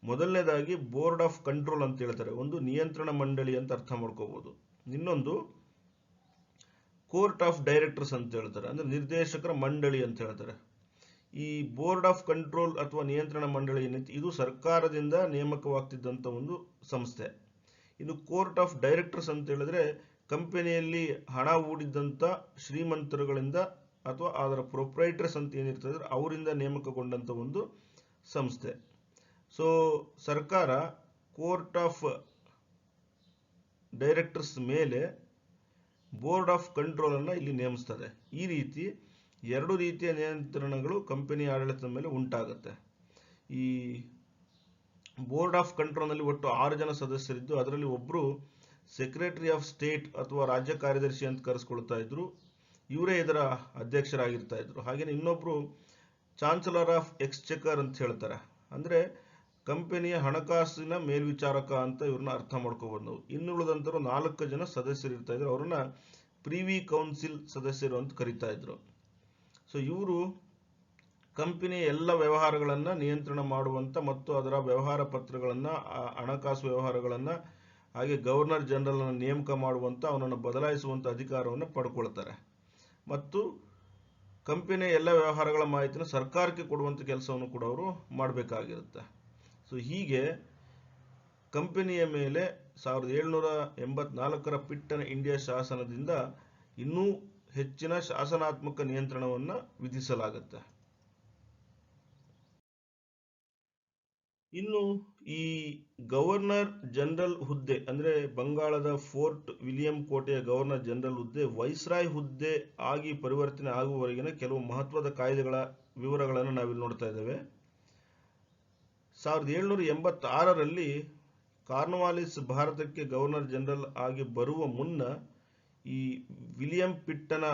ಮೊದಲನೇದಾಗಿ ಬೋರ್ಡ್ ಆಫ್ ಕಂಟ್ರೋಲ್ ಅಂತ ಹೇಳ್ತಾರೆ, ಒಂದು ನಿಯಂತ್ರಣ ಮಂಡಳಿ ಅಂತ ಅರ್ಥ ಮಾಡ್ಕೋಬಹುದು. ಇನ್ನೊಂದು ಕೋರ್ಟ್ ಆಫ್ ಡೈರೆಕ್ಟರ್ಸ್ ಅಂತ ಹೇಳ್ತಾರೆ, ಅಂದ್ರೆ ನಿರ್ದೇಶಕರ ಮಂಡಳಿ ಅಂತ ಹೇಳ್ತಾರೆ. ಈ ಬೋರ್ಡ್ ಆಫ್ ಕಂಟ್ರೋಲ್ ಅಥವಾ ನಿಯಂತ್ರಣ ಮಂಡಳಿ ಏನೈತಿ, ಇದು ಸರ್ಕಾರದಿಂದ ನೇಮಕವಾಗ್ತಿದ್ದಂಥ ಒಂದು ಸಂಸ್ಥೆ. ಇನ್ನು ಕೋರ್ಟ್ ಆಫ್ ಡೈರೆಕ್ಟರ್ಸ್ ಅಂತ ಹೇಳಿದ್ರೆ ಕಂಪನಿಯಲ್ಲಿ ಹಣ ಹೂಡಿದ್ದಂಥ ಶ್ರೀಮಂತರುಗಳಿಂದ ಅಥವಾ ಅದರ ಪ್ರೊಪ್ರೈಟರ್ಸ್ ಅಂತ ಏನಿರ್ತದೆ ಅವರಿಂದ ನೇಮಕಗೊಂಡಂಥ ಒಂದು ಸಂಸ್ಥೆ. ಸೊ ಸರ್ಕಾರ ಕೋರ್ಟ್ ಆಫ್ ಡೈರೆಕ್ಟರ್ಸ್ ಮೇಲೆ ಬೋರ್ಡ್ ಆಫ್ ಕಂಟ್ರೋಲ್ ಅನ್ನು ಇಲ್ಲಿ ನೇಮಿಸ್ತದೆ. ಈ ರೀತಿ ಎರಡು ರೀತಿಯ ನಿಯಂತ್ರಣಗಳು ಕಂಪನಿ ಆಡಳಿತದ ಮೇಲೆ ಉಂಟಾಗುತ್ತೆ. ಈ ಬೋರ್ಡ್ ಆಫ್ ಕಂಟ್ರೋಲ್ನಲ್ಲಿ ಒಟ್ಟು 6 ಜನ ಸದಸ್ಯರಿದ್ದು ಅದರಲ್ಲಿ ಒಬ್ಬರು ಸೆಕ್ರೆಟರಿ ಆಫ್ ಸ್ಟೇಟ್ ಅಥವಾ ರಾಜ್ಯ ಕಾರ್ಯದರ್ಶಿ ಅಂತ ಕರೆಸ್ಕೊಳ್ತಾ ಇದ್ರು, ಇವರೇ ಇದರ ಅಧ್ಯಕ್ಷರಾಗಿರ್ತಾ ಇದ್ರು. ಹಾಗೆಯೇ ಇನ್ನೊಬ್ರು ಚಾನ್ಸಲರ್ ಆಫ್ ಎಕ್ಸ್ಚೆಕರ್ ಅಂತ ಹೇಳ್ತಾರೆ, ಅಂದ್ರೆ ಕಂಪನಿಯ ಹಣಕಾಸಿನ ಮೇಲ್ವಿಚಾರಕ ಅಂತ ಇವ್ರನ್ನ ಅರ್ಥ ಮಾಡ್ಕೋಬಹುದು ನಾವು. ಇನ್ನುಳಿದಂತರು 4 ಜನ ಸದಸ್ಯರು ಇರ್ತಾ ಇದ್ರು, ಅವ್ರನ್ನ ಪ್ರಿವಿ ಕೌನ್ಸಿಲ್ ಸದಸ್ಯರು ಅಂತ ಕರೀತಾ ಇದ್ರು. ಸೊ ಇವರು ಕಂಪನಿಯ ಎಲ್ಲ ವ್ಯವಹಾರಗಳನ್ನ ನಿಯಂತ್ರಣ ಮಾಡುವಂತ ಮತ್ತು ಅದರ ವ್ಯವಹಾರ ಪತ್ರಗಳನ್ನ, ಹಣಕಾಸು ವ್ಯವಹಾರಗಳನ್ನ, ಹಾಗೆ ಗವರ್ನರ್ ಜನರಲ್ ಅನ್ನು ನೇಮಕ ಮಾಡುವಂತ, ಅವನನ್ನು ಬದಲಾಯಿಸುವಂತ ಅಧಿಕಾರವನ್ನು ಪಡ್ಕೊಳ್ತಾರೆ. ಮತ್ತು ಕಂಪನಿಯ ಎಲ್ಲ ವ್ಯವಹಾರಗಳ ಮಾಹಿತಿನ ಸರ್ಕಾರಕ್ಕೆ ಕೊಡುವಂತ ಕೆಲಸವನ್ನು ಕೂಡ ಅವರು ಮಾಡಬೇಕಾಗಿರುತ್ತೆ. ಸೊ ಹೀಗೆ ಕಂಪನಿಯ ಮೇಲೆ 1784ರ ಪಿಟ್ಟನ ಇಂಡಿಯಾ ಶಾಸನದಿಂದ ಇನ್ನೂ ಹೆಚ್ಚಿನ ಶಾಸನಾತ್ಮಕ ನಿಯಂತ್ರಣವನ್ನು ವಿಧಿಸಲಾಗುತ್ತೆ. ಇನ್ನು ಈ ಗವರ್ನರ್ ಜನರಲ್ ಹುದ್ದೆ ಅಂದ್ರೆ ಬಂಗಾಳದ ಫೋರ್ಟ್ ವಿಲಿಯಂ ಕೋಟೆಯ ಗವರ್ನರ್ ಜನರಲ್ ಹುದ್ದೆ ವೈಸ್ರಾಯ್ ಹುದ್ದೆ ಆಗಿ ಪರಿವರ್ತನೆ ಆಗುವವರೆಗಿನ ಕೆಲವು ಮಹತ್ವದ ಕಾಯ್ದೆಗಳ ವಿವರಗಳನ್ನು ನಾವಿಲ್ಲಿ ನೋಡ್ತಾ ಇದ್ದೇವೆ. 1786ರಲ್ಲಿ ಕಾರ್ನ್ವಾಲಿಸ್ ಭಾರತಕ್ಕೆ ಗವರ್ನರ್ ಜನರಲ್ ಆಗಿ ಬರುವ ಮುನ್ನ ಈ ವಿಲಿಯಂ ಪಿಟ್ಟನ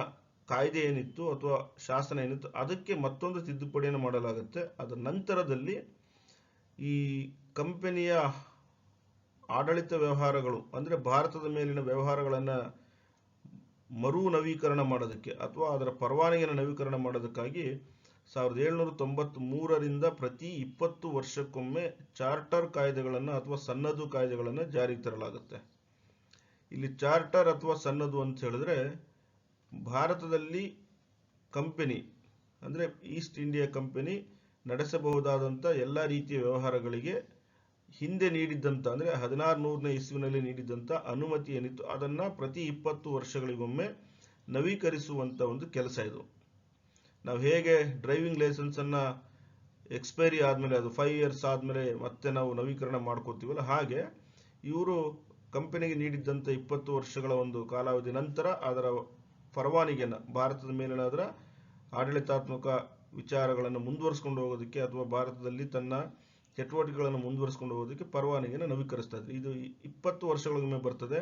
ಕಾಯ್ದೆ ಏನಿತ್ತು ಅಥವಾ ಶಾಸನ ಏನಿತ್ತು ಅದಕ್ಕೆ ಮತ್ತೊಂದು ತಿದ್ದುಪಡಿಯನ್ನು ಮಾಡಲಾಗುತ್ತೆ. ಅದರ ನಂತರದಲ್ಲಿ ಈ ಕಂಪನಿಯ ಆಡಳಿತ ವ್ಯವಹಾರಗಳು ಅಂದ್ರೆ ಭಾರತದ ಮೇಲಿನ ವ್ಯವಹಾರಗಳನ್ನು ಮರು ನವೀಕರಣ ಮಾಡೋದಕ್ಕೆ ಅಥವಾ ಅದರ ಪರವಾನಗಿಯನ್ನು ನವೀಕರಣ ಮಾಡೋದಕ್ಕಾಗಿ 1793ರಿಂದ ಪ್ರತಿ 20 ವರ್ಷಕ್ಕೊಮ್ಮೆ ಚಾರ್ಟರ್ ಕಾಯ್ದೆಗಳನ್ನು ಅಥವಾ ಸನ್ನದು ಕಾಯ್ದೆಗಳನ್ನು ಜಾರಿಗೆ ತರಲಾಗುತ್ತೆ. ಇಲ್ಲಿ ಚಾರ್ಟರ್ ಅಥವಾ ಸನ್ನದು ಅಂತ ಹೇಳಿದ್ರೆ ಭಾರತದಲ್ಲಿ ಕಂಪನಿ ಅಂದ್ರೆ ಈಸ್ಟ್ ಇಂಡಿಯಾ ಕಂಪನಿ ನಡೆಸಬಹುದಾದಂಥ ಎಲ್ಲ ರೀತಿಯ ವ್ಯವಹಾರಗಳಿಗೆ ಹಿಂದೆ ನೀಡಿದ್ದಂಥ ಅಂದ್ರೆ 1600ನೇ ಇಸ್ವಿನಲ್ಲಿ ನೀಡಿದ್ದಂಥ ಅನುಮತಿ ಏನಿತ್ತು ಅದನ್ನ ಪ್ರತಿ 20 ವರ್ಷಗಳಿಗೊಮ್ಮೆ ನವೀಕರಿಸುವಂತ ಒಂದು ಕೆಲಸ ಇದು. ನಾವು ಹೇಗೆ ಡ್ರೈವಿಂಗ್ ಲೈಸೆನ್ಸ್ ಅನ್ನ ಎಕ್ಸ್ಪೈರಿ ಆದ್ಮೇಲೆ ಅದು 5 ಇಯರ್ಸ್ ಆದ್ಮೇಲೆ ಮತ್ತೆ ನಾವು ನವೀಕರಣ ಮಾಡ್ಕೋತೀವಲ್ಲ, ಹಾಗೆ ಇವರು ಕಂಪನಿಗೆ ನೀಡಿದ್ದಂಥ 20 ವರ್ಷಗಳ ಒಂದು ಕಾಲಾವಧಿ ನಂತರ ಅದರ ಪರವಾನಗಿಯನ್ನು ಭಾರತದ ಮೇಲಿನ ಅದರ ಆಡಳಿತಾತ್ಮಕ ವಿಚಾರಗಳನ್ನು ಮುಂದುವರಿಸಿಕೊಂಡು ಹೋಗೋದಕ್ಕೆ ಅಥವಾ ಭಾರತದಲ್ಲಿ ತನ್ನ ಚಟುವಟಿಕೆಗಳನ್ನು ಮುಂದುವರಿಸಿಕೊಂಡು ಹೋಗೋದಕ್ಕೆ ಪರವಾನಗಿಯನ್ನು ನವೀಕರಿಸ್ತಾ ಇದ್ರು. ಇದು 20 ವರ್ಷಗಳಿಗೊಮ್ಮೆ ಬರ್ತದೆ.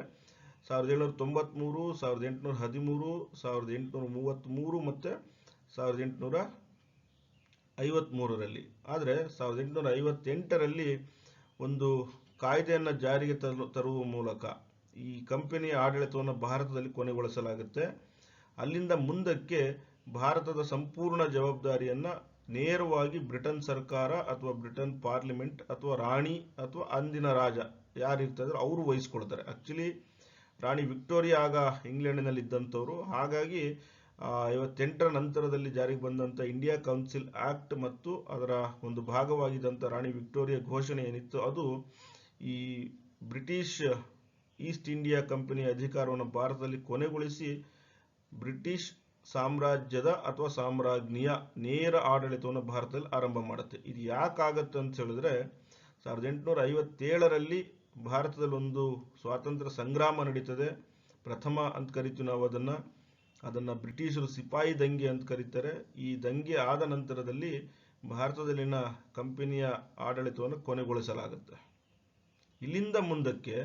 1793, 1813, 1833 ಮತ್ತೆ 1853ರಲ್ಲಿ. ಆದರೆ 1858ರಲ್ಲಿ ಒಂದು ಕಾಯ್ದೆಯನ್ನು ಜಾರಿಗೆ ತರುವ ಮೂಲಕ ಈ ಕಂಪನಿಯ ಆಡಳಿತವನ್ನು ಭಾರತದಲ್ಲಿ ಕೊನೆಗೊಳಿಸಲಾಗುತ್ತೆ. ಅಲ್ಲಿಂದ ಮುಂದಕ್ಕೆ ಭಾರತದ ಸಂಪೂರ್ಣ ಜವಾಬ್ದಾರಿಯನ್ನ ನೇರವಾಗಿ ಬ್ರಿಟನ್ ಸರ್ಕಾರ ಅಥವಾ ಬ್ರಿಟನ್ ಪಾರ್ಲಿಮೆಂಟ್ ಅಥವಾ ರಾಣಿ ಅಥವಾ ಅಂದಿನ ರಾಜ ಯಾರಿರ್ತಾರೆ ಅವರು ವಹಿಸ್ಕೊಳ್ತಾರೆ. ಆಕ್ಚುಲಿ ರಾಣಿ ವಿಕ್ಟೋರಿಯಾ ಆಗ ಇಂಗ್ಲೆಂಡಿನಲ್ಲಿ ಇದ್ದಂಥವ್ರು. ಹಾಗಾಗಿ 58ರ ನಂತರದಲ್ಲಿ ಜಾರಿಗೆ ಬಂದಂಥ ಇಂಡಿಯಾ ಕೌನ್ಸಿಲ್ ಆಕ್ಟ್ ಮತ್ತು ಅದರ ಒಂದು ಭಾಗವಾಗಿದ್ದಂಥ ರಾಣಿ ವಿಕ್ಟೋರಿಯಾ ಘೋಷಣೆ ಏನಿತ್ತು ಅದು ಈ ಬ್ರಿಟಿಷ್ ಈಸ್ಟ್ ಇಂಡಿಯಾ ಕಂಪನಿಯ ಅಧಿಕಾರವನ್ನು ಭಾರತದಲ್ಲಿ ಕೊನೆಗೊಳಿಸಿ ಬ್ರಿಟಿಷ್ ಸಾಮ್ರಾಜ್ಯದ ಅಥವಾ ಸಾಮ್ರಾಜ್ಞಿಯ ನೇರ ಆಡಳಿತವನ್ನು ಭಾರತದಲ್ಲಿ ಆರಂಭ ಮಾಡುತ್ತೆ. ಇದು ಯಾಕಾಗತ್ತೆ ಅಂತ ಹೇಳಿದ್ರೆ 1857ರಲ್ಲಿ ಭಾರತದಲ್ಲಿ ಒಂದು ಸ್ವಾತಂತ್ರ್ಯ ಸಂಗ್ರಾಮ ನಡೀತದೆ. ಪ್ರಥಮ ಅಂತ ಕರಿತೀವಿ ನಾವು ಅದನ್ನ ಬ್ರಿಟಿಷರು ಸಿಪಾಯಿ ದಂಗೆ ಅಂತ ಕರೀತಾರೆ. ಈ ದಂಗೆ ಆದ ನಂತರದಲ್ಲಿ ಭಾರತದಲ್ಲಿನ ಕಂಪನಿಯ ಆಡಳಿತವನ್ನು ಕೊನೆಗೊಳಿಸಲಾಗುತ್ತೆ. ಇಲ್ಲಿಂದ ಮುಂದಕ್ಕೆ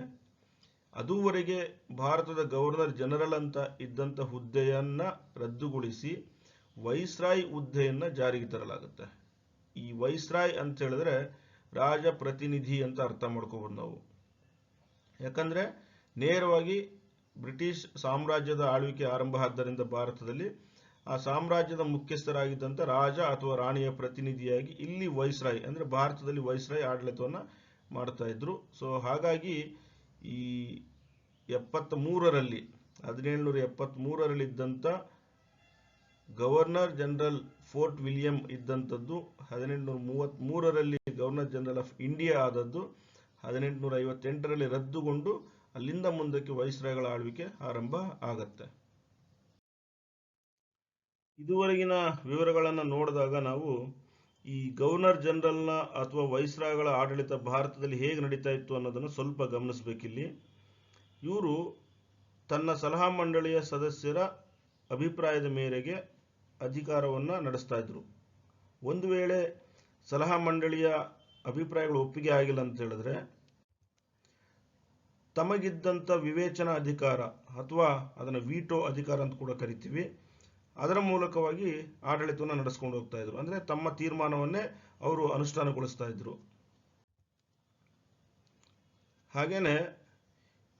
ಅದುವರೆಗೆ ಭಾರತದ ಗವರ್ನರ್ ಜನರಲ್ ಅಂತ ಇದ್ದಂಥ ಹುದ್ದೆಯನ್ನ ರದ್ದುಗೊಳಿಸಿ ವೈಸ್ರಾಯ್ ಹುದ್ದೆಯನ್ನ ಜಾರಿಗೆ ತರಲಾಗುತ್ತೆ. ಈ ವೈಸ್ರಾಯ್ ಅಂತ ಹೇಳಿದ್ರೆ ರಾಜ ಪ್ರತಿನಿಧಿ ಅಂತ ಅರ್ಥ ಮಾಡ್ಕೋಬಹುದು ನಾವು. ಯಾಕಂದ್ರೆ ನೇರವಾಗಿ ಬ್ರಿಟಿಷ್ ಸಾಮ್ರಾಜ್ಯದ ಆಳ್ವಿಕೆ ಆರಂಭ ಆದ್ದರಿಂದ ಭಾರತದಲ್ಲಿ ಆ ಸಾಮ್ರಾಜ್ಯದ ಮುಖ್ಯಸ್ಥರಾಗಿದ್ದಂಥ ರಾಜ ಅಥವಾ ರಾಣಿಯ ಪ್ರತಿನಿಧಿಯಾಗಿ ಇಲ್ಲಿ ವೈಸ್ರಾಯ್ ಅಂದ್ರೆ ಭಾರತದಲ್ಲಿ ವೈಸ್ರಾಯ್ ಆಡಳಿತವನ್ನ ಮಾಡ್ತಾ ಇದ್ರು. ಸೊ ಹಾಗಾಗಿ ಈ 1773ರಲ್ಲಿ ಇದ್ದಂಥ ಗವರ್ನರ್ ಜನರಲ್ ಫೋರ್ಟ್ ವಿಲಿಯಂ ಇದ್ದಂಥದ್ದು 1833ರಲ್ಲಿ ಗವರ್ನರ್ ಜನರಲ್ ಆಫ್ ಇಂಡಿಯಾ ಆದದ್ದು 1858ರಲ್ಲಿ ರದ್ದುಗೊಂಡು ಅಲ್ಲಿಂದ ಮುಂದಕ್ಕೆ ವೈಸ್ರಾಯ್ಗಳ ಆಳ್ವಿಕೆ ಆರಂಭ ಆಗತ್ತೆ. ಇದುವರೆಗಿನ ವಿವರಗಳನ್ನು ನೋಡಿದಾಗ ನಾವು ಈ ಗವರ್ನರ್ ಜನರಲ್ನ ಅಥವಾ ವೈಸ್ರಾಯ್ಗಳ ಆಡಳಿತ ಭಾರತದಲ್ಲಿ ಹೇಗೆ ನಡೀತಾ ಇತ್ತು ಅನ್ನೋದನ್ನು ಸ್ವಲ್ಪ ಗಮನಿಸಬೇಕಿಲ್ಲಿ. ಇವರು ತನ್ನ ಸಲಹಾ ಮಂಡಳಿಯ ಸದಸ್ಯರ ಅಭಿಪ್ರಾಯದ ಮೇರೆಗೆ ಅಧಿಕಾರವನ್ನು ನಡೆಸ್ತಾ ಇದ್ರು. ಒಂದು ವೇಳೆ ಸಲಹಾ ಮಂಡಳಿಯ ಅಭಿಪ್ರಾಯಗಳು ಒಪ್ಪಿಗೆ ಆಗಿಲ್ಲ ಅಂತ ಹೇಳಿದ್ರೆ ತಮಗಿದ್ದಂಥ ವಿವೇಚನಾ ಅಧಿಕಾರ ಅಥವಾ ಅದನ್ನು ವೀಟೋ ಅಧಿಕಾರ ಅಂತ ಕೂಡ ಕರಿತೀವಿ, ಅದರ ಮೂಲಕವಾಗಿ ಆಡಳಿತವನ್ನು ನಡೆಸ್ಕೊಂಡು ಹೋಗ್ತಾ ಇದ್ರು. ಅಂದರೆ ತಮ್ಮ ತೀರ್ಮಾನವನ್ನೇ ಅವರು ಅನುಷ್ಠಾನಗೊಳಿಸ್ತಾ ಇದ್ರು. ಹಾಗೇನೆ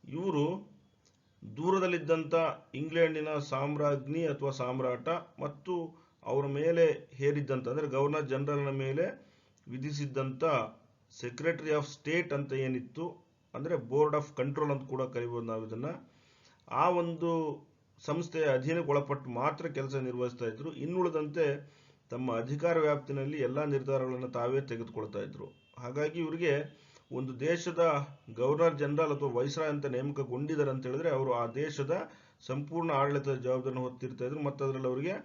ಇವರು ದೂರದಲ್ಲಿದ್ದಂಥ ಇಂಗ್ಲೆಂಡಿನ ಸಾಮ್ರಾಜ್ಞಿ ಅಥವಾ ಸಾಮ್ರಾಟ ಮತ್ತು ಅವರ ಮೇಲೆ ಹೇರಿದ್ದಂಥ ಅಂದರೆ ಗವರ್ನರ್ ಜನರಲ್ನ ಮೇಲೆ ವಿಧಿಸಿದ್ದಂಥ ಸೆಕ್ರೆಟರಿ ಆಫ್ ಸ್ಟೇಟ್ ಅಂತ ಏನಿತ್ತು, ಅಂದರೆ ಬೋರ್ಡ್ ಆಫ್ ಕಂಟ್ರೋಲ್ ಅಂತ ಕೂಡ ಕರಿಬೋದು ನಾವು ಇದನ್ನು, ಆ ಒಂದು ಸಂಸ್ಥೆಯ ಅಧೀನಕ್ಕೆ ಒಳಪಟ್ಟು ಮಾತ್ರ ಕೆಲಸ ನಿರ್ವಹಿಸ್ತಾ ಇದ್ರು. ಇನ್ನುಳಿದಂತೆ ತಮ್ಮ ಅಧಿಕಾರ ವ್ಯಾಪ್ತಿನಲ್ಲಿ ಎಲ್ಲ ನಿರ್ಧಾರಗಳನ್ನು ತಾವೇ ತೆಗೆದುಕೊಳ್ತಾ ಇದ್ರು. ಹಾಗಾಗಿ ಇವರಿಗೆ ಒಂದು ದೇಶದ ಗವರ್ನರ್ ಜನರಲ್ ಅಥವಾ ವೈಸ್ರಾಯ್ ಅಂತ ನೇಮಕಗೊಂಡಿದ್ದಾರೆ ಅಂತ ಹೇಳಿದ್ರೆ ಅವರು ಆ ದೇಶದ ಸಂಪೂರ್ಣ ಆಡಳಿತದ ಜವಾಬ್ದಾರಿಯನ್ನು ಹೊತ್ತಿರ್ತಾ ಇದ್ರು ಮತ್ತು ಅದರಲ್ಲಿ ಅವರಿಗೆ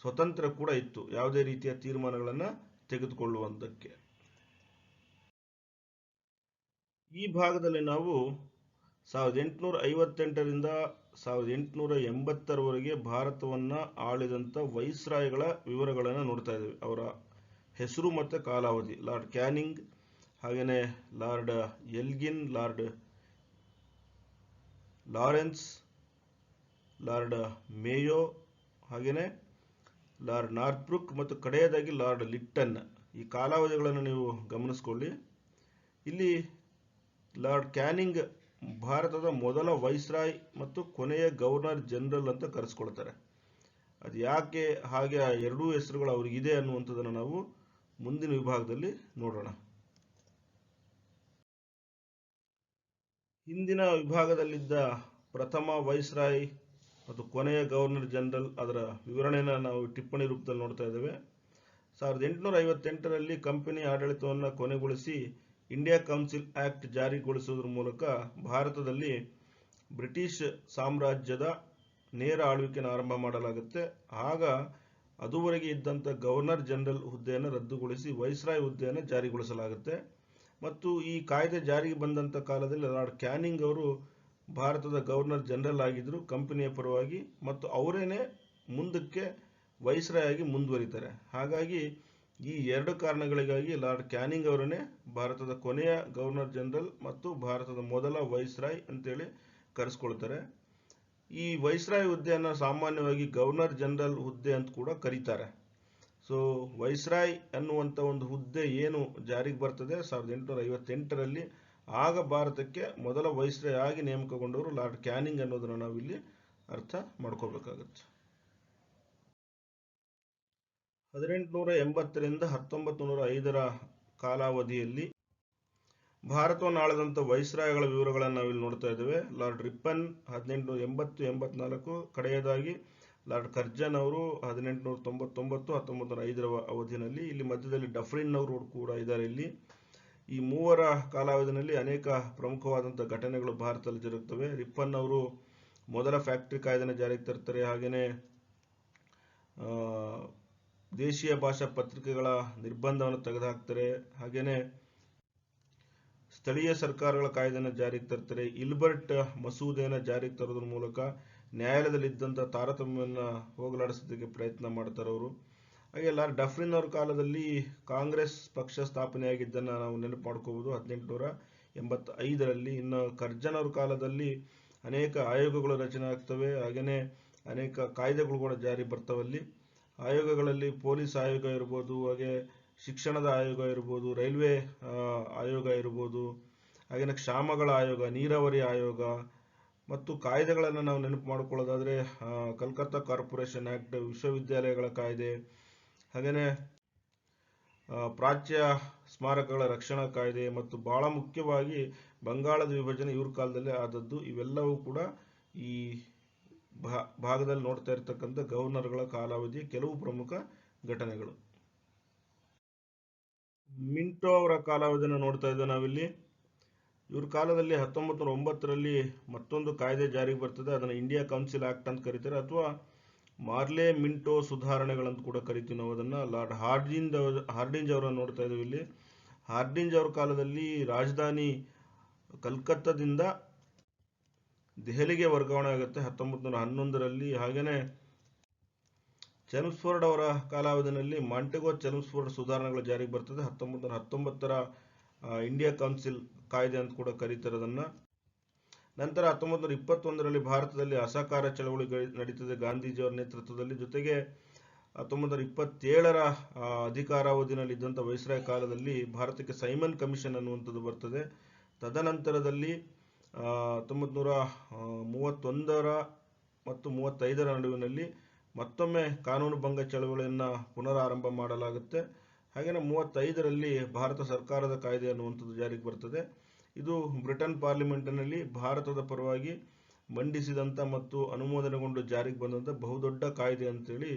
ಸ್ವತಂತ್ರ ಕೂಡ ಇತ್ತು ಯಾವುದೇ ರೀತಿಯ ತೀರ್ಮಾನಗಳನ್ನು ತೆಗೆದುಕೊಳ್ಳುವಂಥಕ್ಕೆ. ಈ ಭಾಗದಲ್ಲಿ ನಾವು 1858ರಿಂದ 1880ರವರೆಗೆ ಭಾರತವನ್ನು ಆಳಿದಂಥ ವೈಸ್ರಾಯ್ಗಳ ವಿವರಗಳನ್ನು ನೋಡ್ತಾ ಇದ್ದೇವೆ. ಅವರ ಹೆಸರು ಮತ್ತು ಕಾಲಾವಧಿ: ಲಾರ್ಡ್ ಕ್ಯಾನಿಂಗ್, ಹಾಗೆಯೇ Lord Elgin, Lord Lawrence, Lord Mayo, ಹಾಗೆಯೇ ಲಾರ್ಡ್ ನಾರ್ತ್ಬ್ರುಕ್ ಮತ್ತು ಕಡೆಯದಾಗಿ ಲಾರ್ಡ್ ಲಿಟ್ಟನ್. ಈ ಕಾಲಾವಧಿಗಳನ್ನು ನೀವು ಗಮನಿಸ್ಕೊಳ್ಳಿ. ಇಲ್ಲಿ ಲಾರ್ಡ್ ಕ್ಯಾನಿಂಗ್ ಭಾರತದ ಮೊದಲ ವೈಸ್ರಾಯ್ ಮತ್ತು ಕೊನೆಯ ಗವರ್ನರ್ ಜನರಲ್ ಅಂತ ಕರೆಸ್ಕೊಳ್ತಾರೆ. ಅದು ಯಾಕೆ ಹಾಗೆ ಆ ಎರಡೂ ಹೆಸರುಗಳು ಅವರಿಗಿದೆ ಅನ್ನುವಂಥದ್ದನ್ನು ನಾವು ಮುಂದಿನ ವಿಭಾಗದಲ್ಲಿ ನೋಡೋಣ. ಹಿಂದಿನ ವಿಭಾಗದಲ್ಲಿದ್ದ ಪ್ರಥಮ ವೈಸ್ರಾಯ್ ಮತ್ತು ಕೊನೆಯ ಗವರ್ನರ್ ಜನರಲ್ ಅದರ ವಿವರಣೆಯನ್ನು ನಾವು ಟಿಪ್ಪಣಿ ರೂಪದಲ್ಲಿ ನೋಡ್ತಾ ಇದ್ದೇವೆ. 1858ರಲ್ಲಿ ಕಂಪನಿ ಆಡಳಿತವನ್ನು ಕೊನೆಗೊಳಿಸಿ ಇಂಡಿಯಾ ಕೌನ್ಸಿಲ್ ಆಕ್ಟ್ ಜಾರಿಗೊಳಿಸುವುದರ ಮೂಲಕ ಭಾರತದಲ್ಲಿ ಬ್ರಿಟಿಷ್ ಸಾಮ್ರಾಜ್ಯದ ನೇರ ಆಳ್ವಿಕೆಯನ್ನು ಆರಂಭ ಮಾಡಲಾಗುತ್ತೆ. ಆಗ ಅದುವರೆಗೆ ಇದ್ದಂಥ ಗವರ್ನರ್ ಜನರಲ್ ಹುದ್ದೆಯನ್ನು ರದ್ದುಗೊಳಿಸಿ ವೈಸ್ರಾಯ್ ಹುದ್ದೆಯನ್ನು ಜಾರಿಗೊಳಿಸಲಾಗುತ್ತೆ. ಮತ್ತು ಈ ಕಾಯ್ದೆ ಜಾರಿಗೆ ಬಂದಂಥ ಕಾಲದಲ್ಲಿ ಲಾರ್ಡ್ ಕ್ಯಾನಿಂಗ್ ಅವರು ಭಾರತದ ಗವರ್ನರ್ ಜನರಲ್ ಆಗಿದ್ದರು ಕಂಪನಿಯ ಪರವಾಗಿ, ಮತ್ತು ಅವರೇನೆ ಮುಂದಕ್ಕೆ ವೈಸ್ರಾಯ್ ಆಗಿ ಮುಂದುವರಿತಾರೆ. ಹಾಗಾಗಿ ಈ ಎರಡು ಕಾರಣಗಳಿಗಾಗಿ ಲಾರ್ಡ್ ಕ್ಯಾನಿಂಗ್ ಅವರನ್ನೇ ಭಾರತದ ಕೊನೆಯ ಗವರ್ನರ್ ಜನರಲ್ ಮತ್ತು ಭಾರತದ ಮೊದಲ ವೈಸ್ರಾಯ್ ಅಂತೇಳಿ ಕರೆಸ್ಕೊಳ್ತಾರೆ. ಈ ವೈಸ್ರಾಯ್ ಹುದ್ದೆಯನ್ನು ಸಾಮಾನ್ಯವಾಗಿ ಗವರ್ನರ್ ಜನರಲ್ ಹುದ್ದೆ ಅಂತ ಕೂಡ ಕರೀತಾರೆ. ಸೊ ವೈಸ್ರಾಯ್ ಅನ್ನುವಂಥ ಒಂದು ಹುದ್ದೆ ಏನು ಜಾರಿಗೆ ಬರ್ತದೆ 1858ರಲ್ಲಿ, ಆಗ ಭಾರತಕ್ಕೆ ಮೊದಲ ವೈಸ್ರಾಯ್ ಆಗಿ ನೇಮಕಗೊಂಡವರು ಲಾರ್ಡ್ ಕ್ಯಾನಿಂಗ್ ಅನ್ನೋದನ್ನು ನಾವಿಲ್ಲಿ ಅರ್ಥ ಮಾಡ್ಕೋಬೇಕಾಗತ್ತೆ. 1880ರಿಂದ 1905ರ ಕಾಲಾವಧಿಯಲ್ಲಿ ಭಾರತವನ್ನು ಆಳದಂಥ ವೈಸ್ರಾಯ್ಗಳ ವಿವರಗಳನ್ನು ನಾವಿಲ್ಲಿ ನೋಡ್ತಾ ಇದ್ದೇವೆ. ಲಾರ್ಡ್ ರಿಪ್ಪನ್ 1880-84, ಕಡೆಯದಾಗಿ ಲಾರ್ಡ್ ಕರ್ಜನ್ ಅವರು 1899-1905ರ ಅವಧಿಯಲ್ಲಿ. ಇಲ್ಲಿ ಮಧ್ಯದಲ್ಲಿ ಡಫ್ರಿನ್ ಅವರು ಕೂಡ ಇದ್ದಾರೆ. ಇಲ್ಲಿ ಈ ಮೂವರ ಕಾಲಾವಧಿಯಲ್ಲಿ ಅನೇಕ ಪ್ರಮುಖವಾದಂಥ ಘಟನೆಗಳು ಭಾರತದಲ್ಲಿ ಜರುಗುತ್ತವೆ. ರಿಪ್ಪನ್ ಅವರು ಮೊದಲ ಫ್ಯಾಕ್ಟರಿ ಕಾಯ್ದೆನ ಜಾರಿಗೆ ತರ್ತಾರೆ, ಹಾಗೆಯೇ ದೇಶೀಯ ಭಾಷಾ ಪತ್ರಿಕೆಗಳ ನಿರ್ಬಂಧವನ್ನು ತೆಗೆದುಹಾಕ್ತಾರೆ, ಹಾಗೆಯೇ ಸ್ಥಳೀಯ ಸರ್ಕಾರಗಳ ಕಾಯ್ದೆಯನ್ನು ಜಾರಿಗೆ ತರ್ತಾರೆ. ಇಲ್ಬರ್ಟ್ ಮಸೂದೆಯನ್ನು ಜಾರಿಗೆ ತರೋದ್ರ ಮೂಲಕ ನ್ಯಾಯಾಲಯದಲ್ಲಿದ್ದಂಥ ತಾರತಮ್ಯವನ್ನು ಹೋಗಲಾಡಿಸೋದಕ್ಕೆ ಪ್ರಯತ್ನ ಮಾಡ್ತಾರೆ ಅವರು. ಹಾಗೆ ಲಾರ್ಡ್ ಡಫ್ರಿನ್ ಅವ್ರ ಕಾಲದಲ್ಲಿ ಕಾಂಗ್ರೆಸ್ ಪಕ್ಷ ಸ್ಥಾಪನೆಯಾಗಿದ್ದನ್ನು ನಾವು ನೆನಪು ಮಾಡ್ಕೋಬೋದು 1885ರಲ್ಲಿ. ಇನ್ನು ಕರ್ಜನ್ ಅವ್ರ ಕಾಲದಲ್ಲಿ ಅನೇಕ ಆಯೋಗಗಳು ರಚನೆ ಆಗ್ತವೆ, ಹಾಗೆಯೇ ಅನೇಕ ಕಾಯ್ದೆಗಳು ಕೂಡ ಜಾರಿ ಬರ್ತವಲ್ಲಿ. ಆಯೋಗಗಳಲ್ಲಿ ಪೊಲೀಸ್ ಆಯೋಗ ಇರ್ಬೋದು, ಹಾಗೆ ಶಿಕ್ಷಣದ ಆಯೋಗ ಇರ್ಬೋದು, ರೈಲ್ವೆ ಆಯೋಗ ಇರ್ಬೋದು, ಹಾಗೆಯೇ ಕ್ಷಾಮಗಳ ಆಯೋಗ, ನೀರಾವರಿ ಆಯೋಗ, ಮತ್ತು ಕಾಯ್ದೆಗಳನ್ನು ನಾವು ನೆನಪು ಮಾಡಿಕೊಳ್ಳೋದಾದರೆ ಕಲ್ಕತ್ತಾ ಕಾರ್ಪೊರೇಷನ್ ಆ್ಯಕ್ಟ್, ವಿಶ್ವವಿದ್ಯಾಲಯಗಳ ಕಾಯ್ದೆ, ಹಾಗೆಯೇ ಪ್ರಾಚ್ಯ ಸ್ಮಾರಕಗಳ ರಕ್ಷಣಾ ಕಾಯ್ದೆ, ಮತ್ತು ಬಹಳ ಮುಖ್ಯವಾಗಿ ಬಂಗಾಳದ ವಿಭಜನೆ ಇವ್ರ ಕಾಲದಲ್ಲೇ ಆದದ್ದು. ಇವೆಲ್ಲವೂ ಕೂಡ ಈ ಭಾಗದಲ್ಲಿ ನೋಡ್ತಾ ಇರ್ತಕ್ಕಂಥ ಗವರ್ನರ್ಗಳ ಕಾಲಾವಧಿಯ ಕೆಲವು ಪ್ರಮುಖ ಘಟನೆಗಳು. ಮಿಂಟೋ ಅವರ ಕಾಲಾವಧಿಯನ್ನು ನೋಡ್ತಾ ಇದ್ದೇವೆ ನಾವಿಲ್ಲಿ. ಇವ್ರ ಕಾಲದಲ್ಲಿ 1909ರಲ್ಲಿ ಮತ್ತೊಂದು ಕಾಯ್ದೆ ಜಾರಿಗೆ ಬರ್ತದೆ, ಅದನ್ನು ಇಂಡಿಯಾ ಕೌನ್ಸಿಲ್ ಆಕ್ಟ್ ಅಂತ ಕರೀತಾರೆ, ಅಥವಾ ಮಾರ್ಲೆ ಮಿಂಟೋ ಸುಧಾರಣೆಗಳಂತ ಕೂಡ ಕರಿತೀವಿ ನಾವು ಅದನ್ನು. ಲಾರ್ಡ್ ಹಾರ್ಡಿಂಜ್ ಅವರನ್ನು ನೋಡ್ತಾ ಇದ್ದೀವಿ ಇಲ್ಲಿ. ಹಾರ್ಡಿಂಜ್ ಅವ್ರ ಕಾಲದಲ್ಲಿ ರಾಜಧಾನಿ ಕಲ್ಕತ್ತಾದಿಂದ ದೆಹಲಿಗೆ ವರ್ಗಾವಣೆ ಆಗುತ್ತೆ 1911ರಲ್ಲಿ. ಹಾಗೆಯೇ ಚೆಮ್ಸ್ಫೋರ್ಡ್ ಅವರ ಕಾಲಾವಧಿಯಲ್ಲಿ ಮಾಂಟೆಗೋ ಚೆಮ್ಸ್ಫೋರ್ಡ್ ಸುಧಾರಣೆಗಳು ಜಾರಿಗೆ ಬರ್ತದೆ. 1919ರ ಇಂಡಿಯಾ ಕೌನ್ಸಿಲ್ ಕಾಯ್ದೆ ಅಂತ ಕೂಡ ಕರೀತಾರೆ ಅದನ್ನು. ನಂತರ 1921ರಲ್ಲಿ ಭಾರತದಲ್ಲಿ ಅಸಹಕಾರ ಚಳವಳಿ ನಡೀತದೆ ಗಾಂಧೀಜಿಯವರ ನೇತೃತ್ವದಲ್ಲಿ. ಜೊತೆಗೆ 1927ರ ಅಧಿಕಾರಾವಧಿನಲ್ಲಿ ಇದ್ದಂಥ ವೈಸ್ರಾಯ್ ಕಾಲದಲ್ಲಿ ಭಾರತಕ್ಕೆ ಸೈಮನ್ ಕಮಿಷನ್ ಅನ್ನುವಂಥದ್ದು ಬರ್ತದೆ. ತದನಂತರದಲ್ಲಿ 1931ರ ಮತ್ತು 35ರ ನಡುವಿನಲ್ಲಿ ಮತ್ತೊಮ್ಮೆ ಕಾನೂನು ಭಂಗ ಚಳವಳಿಯನ್ನು ಪುನರಾರಂಭ ಮಾಡಲಾಗುತ್ತೆ. ಹಾಗೆಯೇ 35ರಲ್ಲಿ ಭಾರತ ಸರ್ಕಾರದ ಕಾಯ್ದೆ ಅನ್ನುವಂಥದ್ದು ಜಾರಿಗೆ ಬರ್ತದೆ. ಇದು ಬ್ರಿಟನ್ ಪಾರ್ಲಿಮೆಂಟಿನಲ್ಲಿ ಭಾರತದ ಪರವಾಗಿ ಮಂಡಿಸಿದಂಥ ಮತ್ತು ಅನುಮೋದನೆಗೊಂಡು ಜಾರಿಗೆ ಬಂದಂಥ ಬಹುದೊಡ್ಡ ಕಾಯ್ದೆ ಅಂತೇಳಿ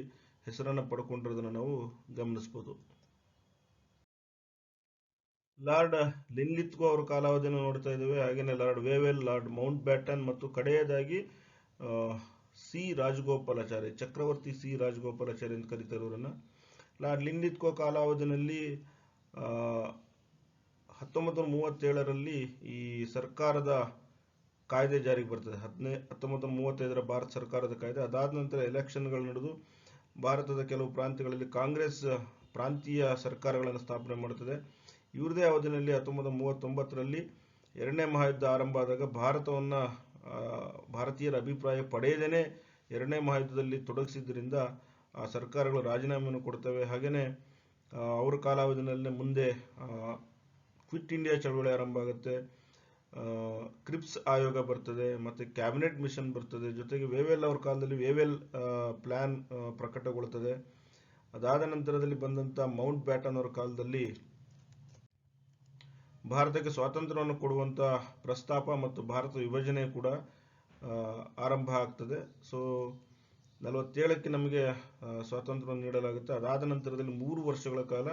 ಹೆಸರನ್ನು ಪಡ್ಕೊಂಡಿರೋದನ್ನು ನಾವು ಗಮನಿಸ್ಬೋದು. ಲಾರ್ಡ್ ಲಿನ್ಲಿತ್ಗೋ ಅವರ ಕಾಲಾವಧಿಯನ್ನು ನೋಡ್ತಾ ಇದ್ದೇವೆ. ಹಾಗೆಯೇ lord Wavell, lord Mount baton ಮತ್ತು ಕಡೆಯದಾಗಿ ಸಿ ರಾಜಗೋಪಾಲಾಚಾರಿ, ಚಕ್ರವರ್ತಿ ಸಿ ರಾಜಗೋಪಾಲಾಚಾರಿ ಅಂತ ಕರೀತಾರೆ ಇವರನ್ನು. ಲಾರ್ಡ್ ಲಿನ್ಲಿತ್ಗೋ ಕಾಲಾವಧಿಯಲ್ಲಿ 1937ರಲ್ಲಿ ಈ ಸರ್ಕಾರದ ಕಾಯ್ದೆ ಜಾರಿಗೆ ಬರ್ತದೆ. 1935ರ ಭಾರತ ಸರ್ಕಾರದ ಕಾಯ್ದೆ. ಅದಾದ ನಂತರ ಎಲೆಕ್ಷನ್ಗಳು ನಡೆದು ಭಾರತದ ಕೆಲವು ಪ್ರಾಂತ್ಯಗಳಲ್ಲಿ ಕಾಂಗ್ರೆಸ್ ಪ್ರಾಂತೀಯ ಸರ್ಕಾರಗಳನ್ನು ಸ್ಥಾಪನೆ ಮಾಡುತ್ತದೆ. ಇವ್ರದೇ ಅವಧಿಯಲ್ಲಿ 1939ರಲ್ಲಿ ಎರಡನೇ ಮಹಾಯುದ್ಧ ಆರಂಭ ಆದಾಗ ಭಾರತೀಯರ ಅಭಿಪ್ರಾಯ ಪಡೆಯದೇನೆ ಎರಡನೇ ಮಹಾಯುದ್ಧದಲ್ಲಿ ತೊಡಗಿಸಿದ್ದರಿಂದ ಆ ಸರ್ಕಾರಗಳು ರಾಜೀನಾಮೆಯನ್ನು ಕೊಡ್ತವೆ. ಹಾಗೆಯೇ ಅವರ ಕಾಲಾವಧಿಯಲ್ಲಿ ಮುಂದೆ ಕ್ವಿಟ್ ಇಂಡಿಯಾ ಚಳವಳಿ ಆರಂಭ ಆಗುತ್ತೆ. ಕ್ರಿಪ್ಸ್ ಆಯೋಗ ಬರ್ತದೆ ಮತ್ತು ಕ್ಯಾಬಿನೆಟ್ ಮಿಷನ್ ಬರ್ತದೆ. ಜೊತೆಗೆ ವೇವೆಲ್ ಅವ್ರ ಕಾಲದಲ್ಲಿ ವೇವೆಲ್ ಪ್ಲಾನ್ ಪ್ರಕಟಗೊಳ್ಳುತ್ತದೆ. ಅದಾದ ನಂತರದಲ್ಲಿ ಬಂದಂಥ ಮೌಂಟ್ ಬ್ಯಾಟನ್ ಅವರ ಕಾಲದಲ್ಲಿ ಭಾರತಕ್ಕೆ ಸ್ವಾತಂತ್ರ್ಯವನ್ನು ಕೊಡುವಂಥ ಪ್ರಸ್ತಾಪ ಮತ್ತು ಭಾರತ ವಿಭಜನೆ ಕೂಡ ಆರಂಭ ಆಗ್ತದೆ. ಸೊ 47ಕ್ಕೆ ನಮಗೆ ಸ್ವಾತಂತ್ರ್ಯವನ್ನು ನೀಡಲಾಗುತ್ತೆ. ಅದಾದ ನಂತರದಲ್ಲಿ 3 ವರ್ಷಗಳ ಕಾಲ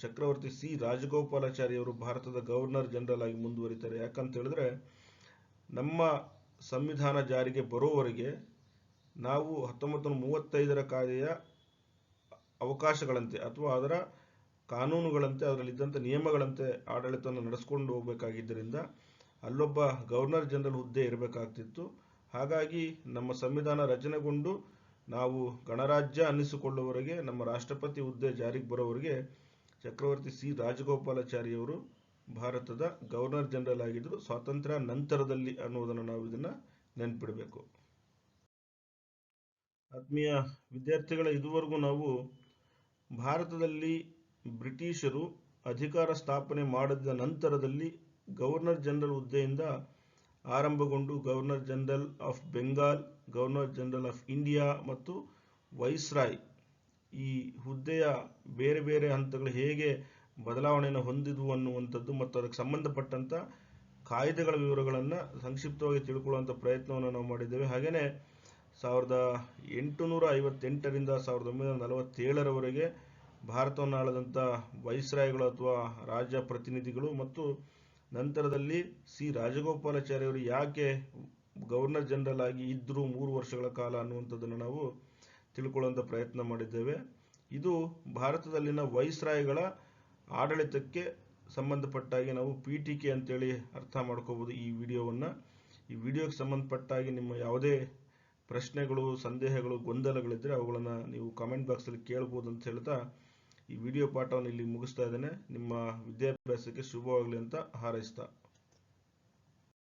ಚಕ್ರವರ್ತಿ ಸಿ ರಾಜಗೋಪಾಲಾಚಾರಿ ಅವರು ಭಾರತದ ಗವರ್ನರ್ ಜನರಲ್ ಆಗಿ ಮುಂದುವರಿತಾರೆ. ಯಾಕಂತ ಹೇಳಿದ್ರೆ ನಮ್ಮ ಸಂವಿಧಾನ ಜಾರಿಗೆ ಬರೋವರೆಗೆ ನಾವು 1935ರ ಕಾಯ್ದೆಯ ಅವಕಾಶಗಳಂತೆ ಅಥವಾ ಅದರ ಕಾನೂನುಗಳಂತೆ ಅದರಲ್ಲಿದ್ದಂಥ ನಿಯಮಗಳಂತೆ ಆಡಳಿತವನ್ನು ನಡೆಸ್ಕೊಂಡು ಹೋಗಬೇಕಾಗಿದ್ದರಿಂದ ಅಲ್ಲೊಬ್ಬ ಗವರ್ನರ್ ಜನರಲ್ ಹುದ್ದೆ ಇರಬೇಕಾಗ್ತಿತ್ತು. ಹಾಗಾಗಿ ನಮ್ಮ ಸಂವಿಧಾನ ರಚನೆಗೊಂಡು ನಾವು ಗಣರಾಜ್ಯ ಅನ್ನಿಸಿಕೊಳ್ಳುವವರೆಗೆ ನಮ್ಮ ರಾಷ್ಟ್ರಪತಿ ಹುದ್ದೆ ಜಾರಿಗೆ ಬರೋವರೆಗೆ ಚಕ್ರವರ್ತಿ ಸಿ ರಾಜಗೋಪಾಲಾಚಾರಿಯವರು ಭಾರತದ ಗವರ್ನರ್ ಜನರಲ್ ಆಗಿದ್ದರು. ಸ್ವಾತಂತ್ರ್ಯ ನಂತರದಲ್ಲಿ ಅನ್ನೋದನ್ನು ನಾವು ಇದನ್ನು ನೆನಪಿಡಬೇಕು. ಆತ್ಮೀಯ ವಿದ್ಯಾರ್ಥಿಗಳ, ಇದುವರೆಗೂ ನಾವು ಭಾರತದಲ್ಲಿ ಬ್ರಿಟಿಷರು ಅಧಿಕಾರ ಸ್ಥಾಪನೆ ಮಾಡಿದ ನಂತರದಲ್ಲಿ ಗವರ್ನರ್ ಜನರಲ್ ಹುದ್ದೆಯಿಂದ ಆರಂಭಗೊಂಡು governor general of Bengal, governor general of India ಮತ್ತು ವೈಸ್ರಾಯ್ ಈ ಹುದ್ದೆಯ ಬೇರೆ ಬೇರೆ ಹಂತಗಳು ಹೇಗೆ ಬದಲಾವಣೆಯನ್ನು ಹೊಂದಿದ್ವು ಅನ್ನುವಂಥದ್ದು ಮತ್ತು ಅದಕ್ಕೆ ಸಂಬಂಧಪಟ್ಟಂಥ ಕಾಯ್ದೆಗಳ ವಿವರಗಳನ್ನು ಸಂಕ್ಷಿಪ್ತವಾಗಿ ತಿಳ್ಕೊಳ್ಳುವಂಥ ಪ್ರಯತ್ನವನ್ನು ನಾವು ಮಾಡಿದ್ದೇವೆ. ಹಾಗೆಯೇ 1858ರಿಂದ 1947ರವರೆಗೆ ಭಾರತವನ್ನು ಆಳದಂಥ ವೈಸ್ರಾಯ್ಗಳು ಅಥವಾ ರಾಜ ಪ್ರತಿನಿಧಿಗಳು ಮತ್ತು ನಂತರದಲ್ಲಿ ಸಿ ರಾಜಗೋಪಾಲಾಚಾರಿ ಅವರು ಯಾಕೆ ಗವರ್ನರ್ ಜನರಲ್ ಆಗಿ ಇದ್ದರು 3 ವರ್ಷಗಳ ಕಾಲ ಅನ್ನುವಂಥದ್ದನ್ನು ನಾವು ತಿಳ್ಕೊಳ್ಳುವಂಥ ಪ್ರಯತ್ನ ಮಾಡಿದ್ದೇವೆ. ಇದು ಭಾರತದಲ್ಲಿನ ವೈಸ್ರಾಯ್ಗಳ ಆಡಳಿತಕ್ಕೆ ಸಂಬಂಧಪಟ್ಟಾಗಿ ನಾವು ಪೀಠಿಕೆ ಅಂತೇಳಿ ಅರ್ಥ ಮಾಡ್ಕೋಬೋದು ಈ ವಿಡಿಯೋವನ್ನು. ಈ ವಿಡಿಯೋಗೆ ಸಂಬಂಧಪಟ್ಟಾಗಿ ನಿಮ್ಮ ಯಾವುದೇ ಪ್ರಶ್ನೆಗಳು, ಸಂದೇಹಗಳು, ಗೊಂದಲಗಳಿದ್ದರೆ ಅವುಗಳನ್ನು ನೀವು ಕಾಮೆಂಟ್ ಬಾಕ್ಸಲ್ಲಿ ಕೇಳ್ಬೋದು ಅಂತ ಹೇಳ್ತಾ ಈ ವಿಡಿಯೋ ಪಾಠವನ್ನು ಇಲ್ಲಿ ಮುಗಿಸ್ತಾ ಇದ್ದೇನೆ. ನಿಮ್ಮ ವಿದ್ಯಾಭ್ಯಾಸಕ್ಕೆ ಶುಭವಾಗಲಿ ಅಂತ ಹಾರೈಸ್ತಾ